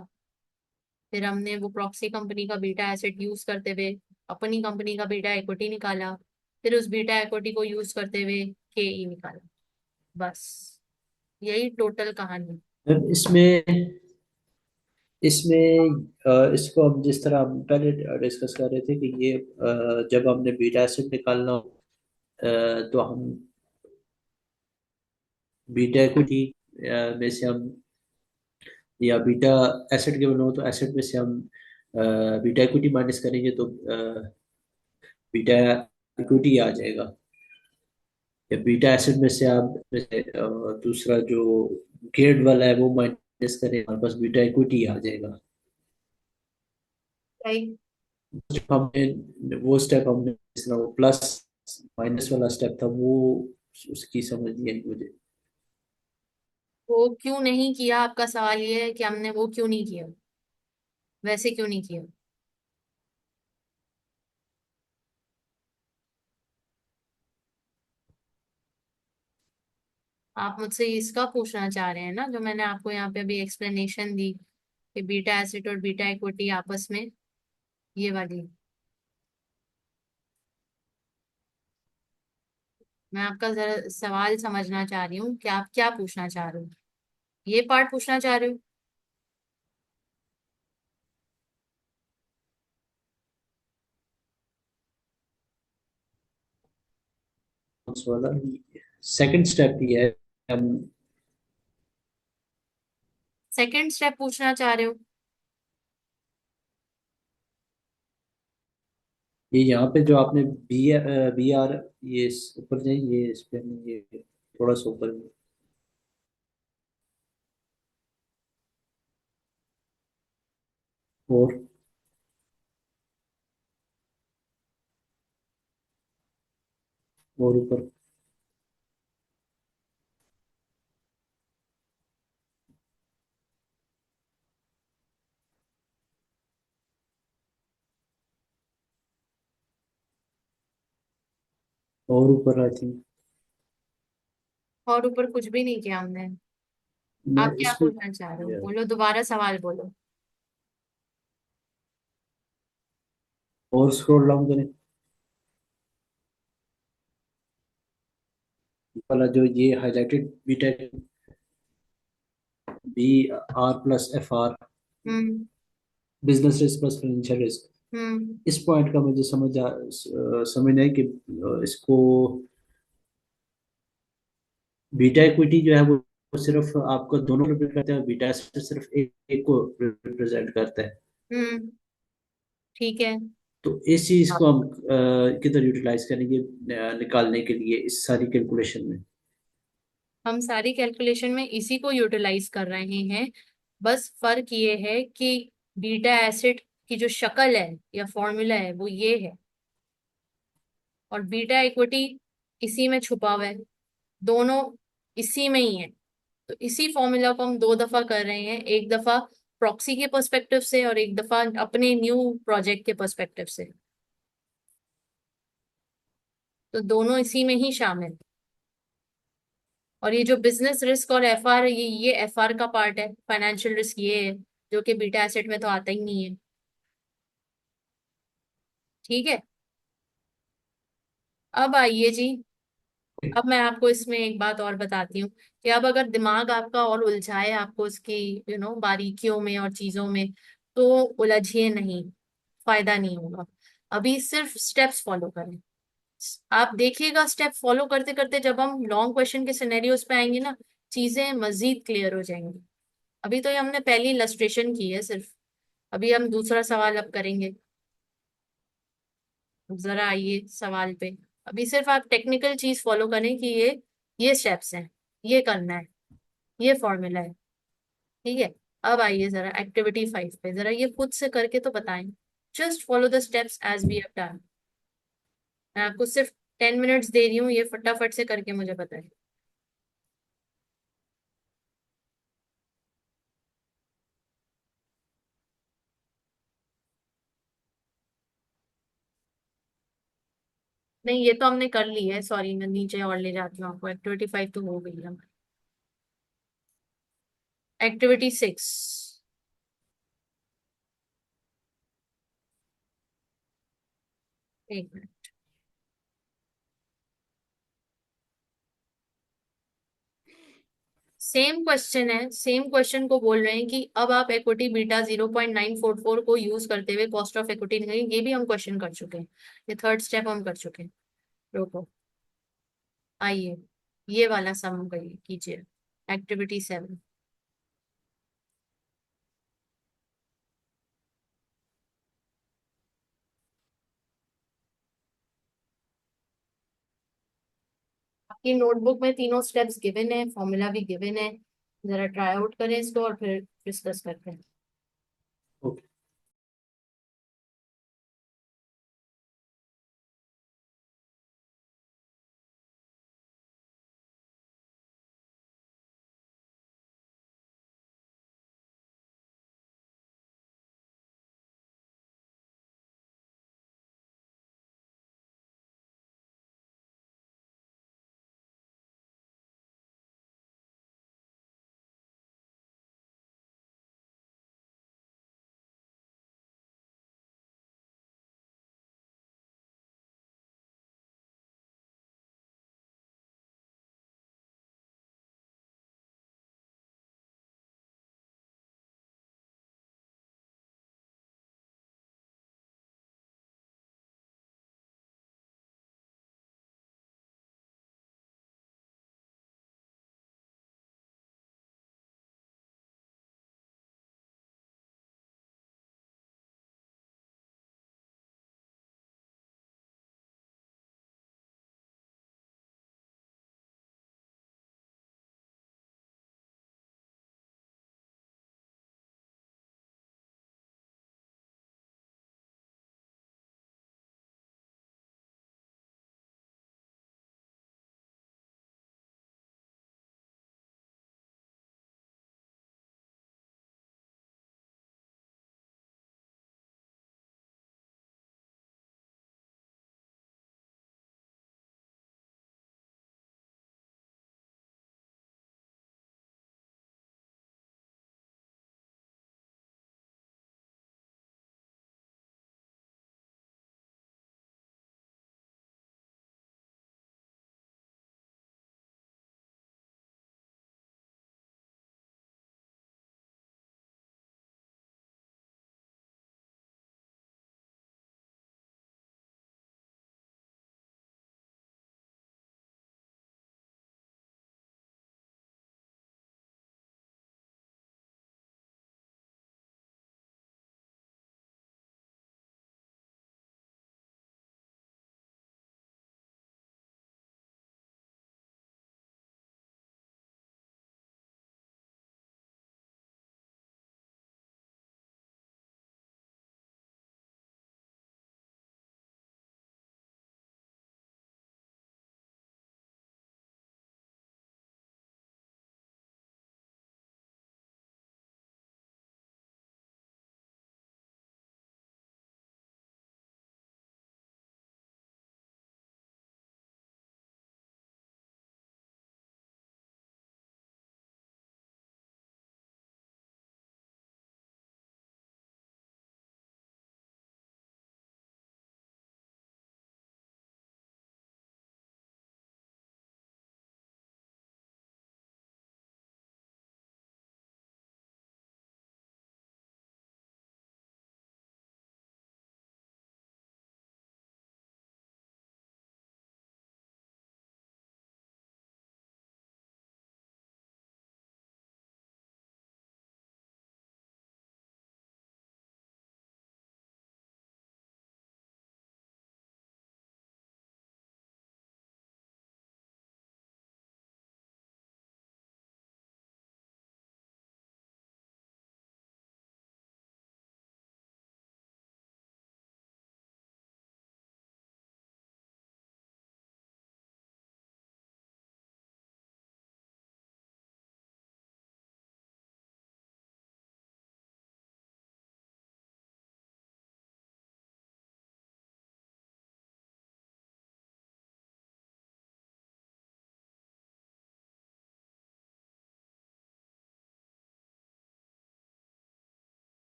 Speaker 2: फिर हमने वो प्रॉक्सी कंपनी का बीटा एसिड यूज करते हुए अपनी कंपनी का बीटा इक्विटी निकाला, फिर उस बीटा इक्विटी को यूज करते हुए केई निकाला। बस यही टोटल कहानी।
Speaker 1: मैम इसमें इसमें इसको हम जिस तरह हम पहले डिस्कस कर रहे थे कि ये जब हमने बीटा एसिड निकालना हो, तो हम बीटा इक्विटी में से हम, या बीटा एसिड के बनो तो एसिड में से हम बीटा इक्विटी माइनस करेंगे तो बीटा इक्विटी आ जाएगा। या बीटा एसिड में से आप में से, दूसरा जो गेड वाला है वो माइनस करें, हमारे पास बीटा इक्विटी आ जाएगा।
Speaker 2: राइट।
Speaker 1: वो स्टेप हमने जिस तरह वो प्लस माइनस वाला स्टेप था वो, उसकी समझ नहीं आई मुझे।
Speaker 2: वो क्यों नहीं किया, आपका सवाल ये है कि हमने वो क्यों नहीं किया, वैसे क्यों नहीं किया। आप मुझसे इसका पूछना चाह रहे हैं ना, जो मैंने आपको यहाँ पे अभी एक्सप्लेनेशन दी कि बीटा एसिड और बीटा इक्विटी आपस में, ये वाली। मैं आपका जरा सवाल समझना चाह रही हूँ कि आप क्या पूछना चाह रहे हो, ये पार्ट पूछना चाह रहे हो।
Speaker 1: उस वाला सेकंड स्टेप ये है, हम
Speaker 2: सेकंड स्टेप पूछना चाह रहे हो।
Speaker 1: ये यहाँ पे जो आपने बी आर, ये ऊपर जाइए, ये इस पे नहीं, ये थोड़ा सा ऊपर में। और ऊपर। और ऊपर आई थिंक।
Speaker 2: और ऊपर कुछ भी नहीं किया हमने।
Speaker 1: मैं
Speaker 2: आप क्या
Speaker 1: इसमें
Speaker 2: पूछना चाह रहे हो, बोलो, दोबारा सवाल बोलो।
Speaker 1: और स्क्रॉल डाउन करें वाला जो ये highlighted beta, B R plus F R,
Speaker 2: hmm.
Speaker 1: Business risk plus financial risk.
Speaker 2: Hmm.
Speaker 1: इस पॉइंट का मुझे समझना है कि इसको बीटा इक्विटी जो है वो सिर्फ आपको दोनों रिप्रेजेंट करते हैं, बीटा एसेट सिर्फ एक को रिप्रेजेंट करता है।
Speaker 2: हम्म। ठीक है।
Speaker 1: तो इस चीज को हम किधर यूटिलाइज करेंगे निकालने के लिए इस सारी कैलकुलेशन में।
Speaker 2: हम सारी कैलकुलेशन में इसी को यूटिलाइज कर रहे हैं। बस फर्क ये है कि बीटा एसिड की जो शक्ल है या फॉर्मूला है वो ये है, और बीटा इक्विटी इसी में छुपा हुआ है। दोनों इसी में ही है। तो इसी फॉर्मूला को हम दो दफा कर रहे हैं, एक दफा प्रॉक्सी के पर्सपेक्टिव से और एक दफा अपने न्यू प्रोजेक्ट के पर्सपेक्टिव से। तो दोनों इसी में ही शामिल। और ये जो बिजनेस रिस्क और एफआर, ये एफआर का पार्ट है, फाइनेंशियल रिस्क ये है, जो कि बीटा एसेट में तो आता ही नहीं है। ठीक है। अब आइए जी, अब मैं आपको इसमें एक बात और बताती हूँ कि अब अगर दिमाग आपका और उलझाए आपको इसकी बारीकियों में और चीजों में, तो उलझिए नहीं, फायदा नहीं होगा। अभी सिर्फ स्टेप्स फॉलो करें। आप देखिएगा, स्टेप फॉलो करते करते जब हम लॉन्ग क्वेश्चन के सिनेरियोज पे आएंगे ना, चीजें मजीद क्लियर हो जाएंगी। अभी तो ये हमने पहली इलस्ट्रेशन की है सिर्फ। अभी हम दूसरा सवाल अब करेंगे। जरा आइए सवाल पे। अभी सिर्फ आप टेक्निकल चीज फॉलो करें कि ये स्टेप्स हैं, ये करना है, ये फॉर्मूला है। ठीक है। अब आइए जरा एक्टिविटी 5 पे, जरा ये खुद से करके तो बताएं। Just follow the steps as we have done. मैं आपको सिर्फ 10 मिनट्स दे रही हूँ, ये फटाफट से करके मुझे बताएं। नहीं, ये तो हमने कर ली है, सॉरी, मैं नीचे और ले जाती हूँ आपको। एक्टिविटी 5 तो हो गई है। एक्टिविटी 6। एक मिनट। सेम क्वेश्चन है, सेम क्वेश्चन को बोल रहे हैं कि अब आप इक्विटी बीटा 0.944 को यूज करते हुए कॉस्ट ऑफ इक्विटी निकालें। ये भी हम क्वेश्चन कर चुके हैं, ये थर्ड स्टेप हम कर चुके हैं। रोको, आइए ये वाला सम करिए, कीजिए। एक्टिविटी 7। आपकी नोटबुक में तीनों स्टेप्स गिवन है, फॉर्मूला भी गिवन है। जरा ट्राई आउट करें इसको और फिर डिस्कस करते हैं।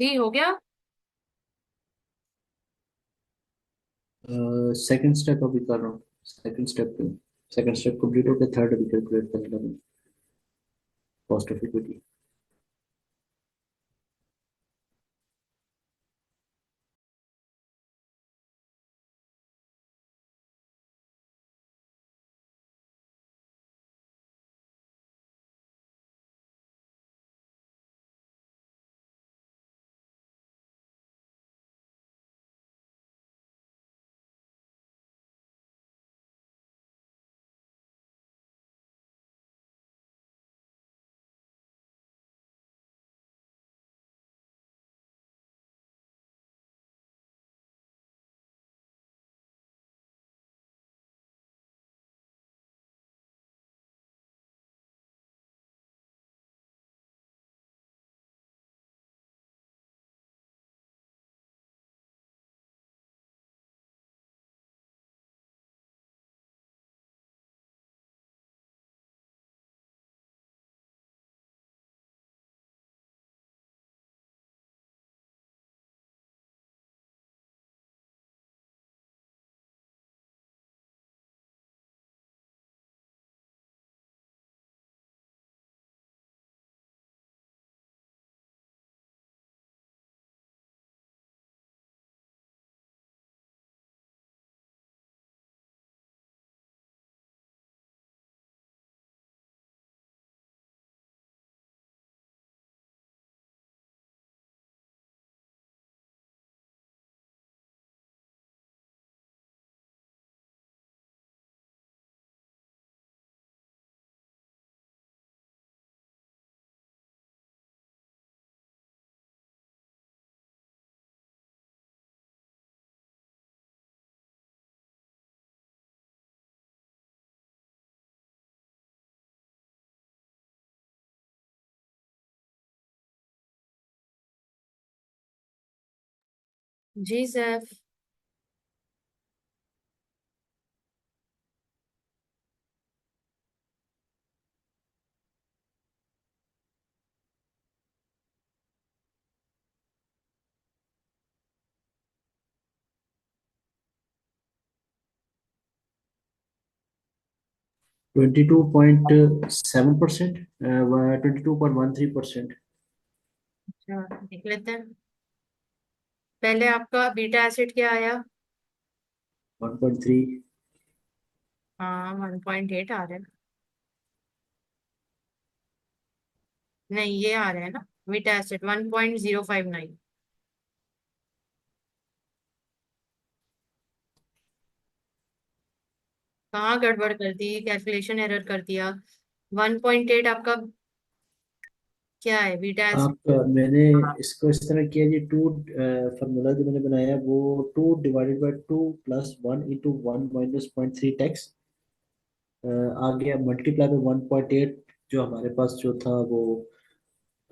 Speaker 2: जी हो गया।
Speaker 1: सेकंड स्टेप अभी कर रहा हूँ। सेकंड स्टेप कंप्लीट हो गया, थर्ड अभी कैलकुलेट करने लगा, कॉस्ट ऑफ इक्विटी।
Speaker 2: जी सर।
Speaker 1: 22.7%, 22.13%।
Speaker 2: अच्छा देख लेते हैं। पहले आपका बीटा एसिड क्या आया?
Speaker 1: 1.3।
Speaker 2: हाँ 1.8 आ रहा है। नहीं ये आ रहा है ना, बीटा एसिड 1.059। कहाँ गड़बड़ कर दी, कैलकुलेशन एरर कर दिया। 1.8 आपका क्या है बीटा एसिड?
Speaker 1: आप मैंने इसको इस तरह किया जी, टू फार्मूला जो मैंने बनाया वो 2/2 प्लस 1 × 1 - 0.3 टैक्स, आ गया मल्टीप्लाई बाय 1.8, जो हमारे पास जो था वो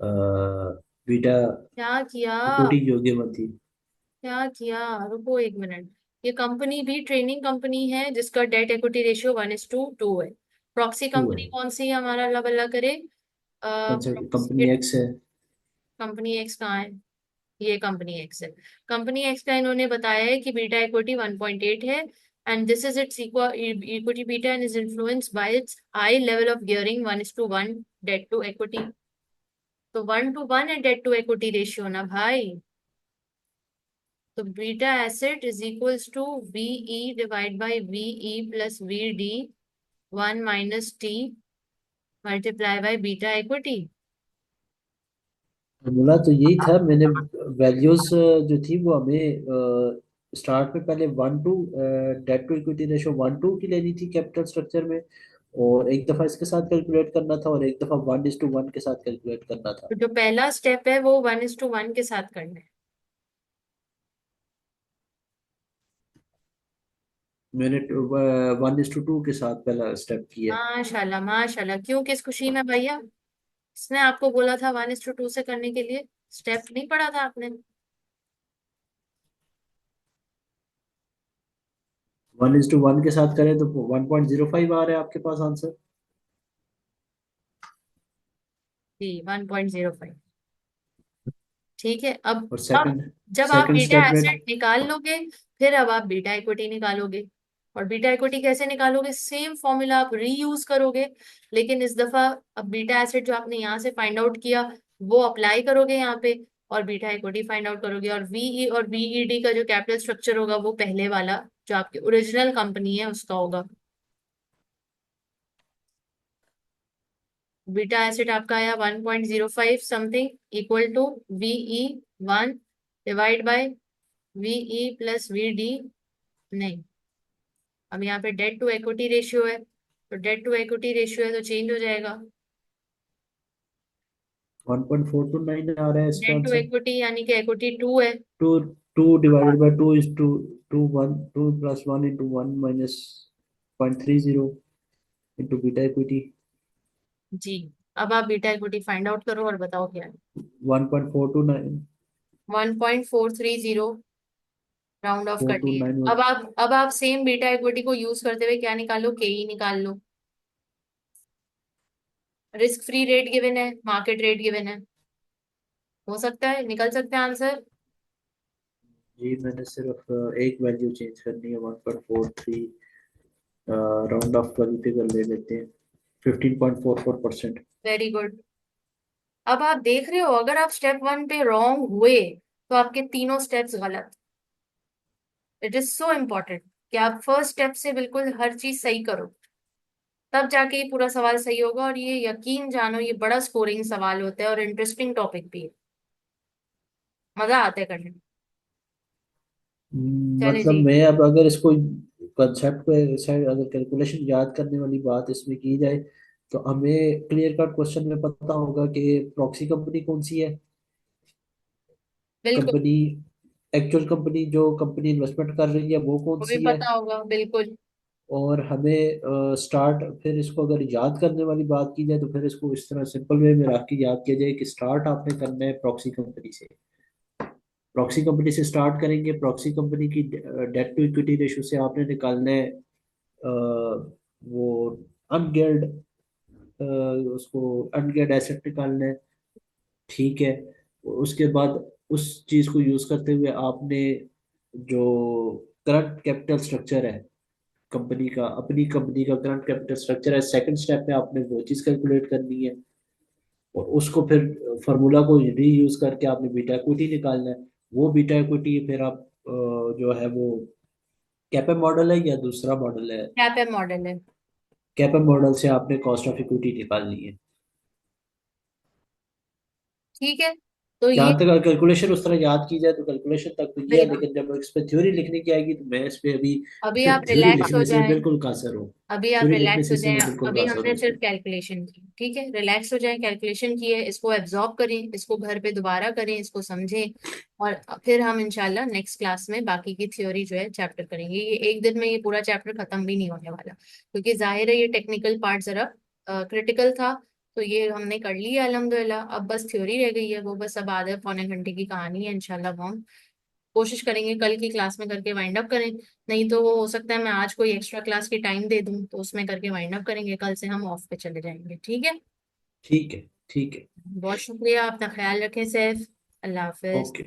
Speaker 1: बीटा
Speaker 2: क्या किया?
Speaker 1: इक्विटी की कीमत थी।
Speaker 2: क्या किया? रुको एक मिनट। ये कंपनी भी ट्रेनिंग कंपनी है जिसका डेट इक्विटी रेशियो 1:2 है। प्रॉक्सी
Speaker 1: टू है।
Speaker 2: कंपनी कौन सी है हमारा, अल्लाह बल्ला करे।
Speaker 1: कंपनी
Speaker 2: प्रॉक्सी
Speaker 1: एक्स है।
Speaker 2: कंपनी एक्स कहाँ है? ये कंपनी एक्स है। कंपनी एक्स का इन्होंने बताया है कि बीटा इक्विटी 1.8 है, and this is its equity beta and is influenced by its high level of gearing 1:1 debt to equity. तो 1:1 है डेट टू इक्विटी रेशियो ना भाई। तो beta asset is equals to V E divide by V E plus V D 1 - T multiply by beta equity.
Speaker 1: Formula तो यही था, मैंने values जो थी वो हमें स्टार्ट में पहले 1:2, डेट टू इक्विटी रेशो 1:2 की लेनी थी कैपिटल स्ट्रक्चर में, और एक दफा इसके साथ कैलकुलेट करना था, और एक दफा 1:1 के साथ कैलकुलेट करना था।
Speaker 2: तो जो पहला स्टेप है वो 1:1 के साथ करना है।
Speaker 1: मैंने 1:2 के साथ पहला स्टेप किया।
Speaker 2: माशाल्लाह माशाल्लाह, क्यों किस खुशी में भैया? इसने आपको बोला था 1:2 से करने के लिए, स्टेप नहीं पढ़ा था आपने?
Speaker 1: 1:1 के साथ करें तो 1.05 आ रहा है आपके पास आंसर।
Speaker 2: जी 1.05। ठीक है।
Speaker 1: और
Speaker 2: अब
Speaker 1: सेकंड
Speaker 2: जब आप
Speaker 1: सेकंड
Speaker 2: बीटा
Speaker 1: स्टेप में।
Speaker 2: एसेट निकाल लोगे, फिर अब आप बीटा इक्विटी निकालोगे। और बीटा इक्विटी कैसे निकालोगे? सेम फॉर्मूला आप रीयूज करोगे, लेकिन इस दफा अब बीटा एसेट जो आपने यहाँ से फाइंड आउट किया वो अप्लाई करोगे यहाँ पे, और बीटा इक्विटी फाइंड आउट करोगे। और वीई और बीईडी का जो कैपिटल स्ट्रक्चर होगा वो पहले वाला जो आपकी ओरिजिनल कंपनी है उसका होगा। बीटा एसिड आपका आया 1.05 something, equal to V E 1 divide by V E plus V D. नहीं, अब यहाँ पे डेट टू इक्विटी रेशियो है, तो डेट टू इक्विटी रेशियो है तो चेंज हो जाएगा।
Speaker 1: 1.429 आ रहा है इसका
Speaker 2: डेट टू
Speaker 1: आंसर।
Speaker 2: इक्विटी यानी कि इक्विटी 2 है।
Speaker 1: Two two divided by two is two, two one, two plus one into one minus 0.30 into beta equity.
Speaker 2: जी। अब आप बीटा इक्विटी फाइंड आउट करो और बताओ क्या है।
Speaker 1: 1.429।
Speaker 2: 1.430, राउंड ऑफ
Speaker 1: फोर
Speaker 2: कर
Speaker 1: टू
Speaker 2: लिए।
Speaker 1: नाइन
Speaker 2: अब आप सेम बीटा इक्विटी को यूज करते हुए क्या निकालो? के ई निकाल लो। रिस्क फ्री रेट गिवन है, मार्केट रेट गिवन है, हो सकता है निकल सकते हैं आंसर।
Speaker 1: जी, मैंने सिर्फ एक वैल्यू चेंज करनी है, 1.43, राउंड ऑफ वाली फिगर ले लेते हैं, 15.44%।
Speaker 2: Very good. अब आप देख रहे हो, अगर आप स्टेप 1 पे रॉन्ग हुए तो आपके तीनों स्टेप्स गलत। इट इज सो इम्पोर्टेंट कि आप फर्स्ट स्टेप से बिल्कुल हर चीज सही करो, तब जाके ये पूरा सवाल सही होगा। और ये यकीन जानो ये बड़ा स्कोरिंग सवाल होता है और इंटरेस्टिंग टॉपिक भी है, मजा आता है करने में। चले
Speaker 1: मतलब
Speaker 2: जी।
Speaker 1: मैं अब अगर इसको कंसेप्ट पे शायद अगर कैलकुलेशन याद करने वाली बात इसमें की जाए, तो हमें क्लियर कट क्वेश्चन में पता होगा कि प्रॉक्सी कंपनी कौन सी है।
Speaker 2: बिल्कुल।
Speaker 1: कंपनी, एक्चुअल कंपनी जो कंपनी इन्वेस्टमेंट कर रही है वो कौन
Speaker 2: वो भी
Speaker 1: सी है।
Speaker 2: पता होगा, बिल्कुल।
Speaker 1: और हमें स्टार्ट, फिर इसको अगर याद करने वाली बात की जाए तो फिर इसको इस तरह सिंपल वे में रख के याद किया जाए कि स्टार्ट आपने करना है प्रॉक्सी कंपनी से। प्रॉक्सी कंपनी से स्टार्ट करेंगे, प्रॉक्सी कंपनी की डेट टू इक्विटी रेशियो से आपने निकालना है वो अनगियर्ड, उसको अनगियर्ड एसेट निकालना है। ठीक है। उसके बाद उस चीज को यूज करते हुए आपने जो करंट कैपिटल स्ट्रक्चर है कंपनी का, अपनी कंपनी का करंट कैपिटल स्ट्रक्चर है, सेकंड स्टेप में आपने वो चीज कैलकुलेट करनी है। और उसको फिर फार्मूला को री यूज करके आपने बीटा इक्विटी निकालना है। वो बीटा इक्विटी फिर आप जो है वो कैपे मॉडल है या दूसरा मॉडल है।
Speaker 2: क्या पे मॉडल है।
Speaker 1: कैपे मॉडल से आपने कॉस्ट ऑफ इक्विटी निकालनी है।
Speaker 2: ठीक है, तो ये
Speaker 1: जहां तक कैलकुलेशन उस तरह याद की जाए तो कैलकुलेशन तक तो ये है,
Speaker 2: बिल्कुल।
Speaker 1: लेकिन जब इस पे थ्योरी लिखने की आएगी तो मैं इस पे अभी
Speaker 2: अभी आप
Speaker 1: थ्योरी
Speaker 2: रिलैक्स हो
Speaker 1: लिखने से
Speaker 2: जाएं।
Speaker 1: बिल्कुल कासर हूँ।
Speaker 2: अभी आप
Speaker 1: थ्योरी लिखने
Speaker 2: रिलैक्स
Speaker 1: से
Speaker 2: हो
Speaker 1: इसलिए
Speaker 2: जाएं,
Speaker 1: मैं बिल्कुल
Speaker 2: अभी
Speaker 1: कासर हूँ
Speaker 2: हमने
Speaker 1: इस
Speaker 2: सिर्फ
Speaker 1: पे।
Speaker 2: कैलकुलेशन की, ठीक है। रिलैक्स हो जाएं, कैलकुलेशन की है, इसको एब्जॉर्ब करें, इसको घर पे दोबारा करें, इसको समझें। और फिर हम इंशाल्लाह नेक्स्ट क्लास में बाकी की थ्योरी जो है चैप्टर करेंगे। ये एक दिन में ये पूरा चैप्टर खत्म भी नहीं होने वाला, क्योंकि जाहिर है ये टेक्निकल पार्ट जरा क्रिटिकल था। तो ये हमने कर लिया अल्हम्दुलिल्लाह। अब बस थ्योरी रह गई है, वो बस अब आधे पौने घंटे की कहानी है इंशाल्लाह। वो हम कोशिश करेंगे कल की क्लास में करके वाइंड अप करें। नहीं तो वो हो सकता है मैं आज कोई एक्स्ट्रा क्लास की टाइम दे दूं तो उसमें करके वाइंड अप करेंगे, कल से हम ऑफ पे चले जाएंगे, ठीक है।
Speaker 1: ठीक है, ठीक है।
Speaker 2: बहुत शुक्रिया, अपना ख्याल रखें सैफ। अल्लाह हाफिज।
Speaker 1: ओके।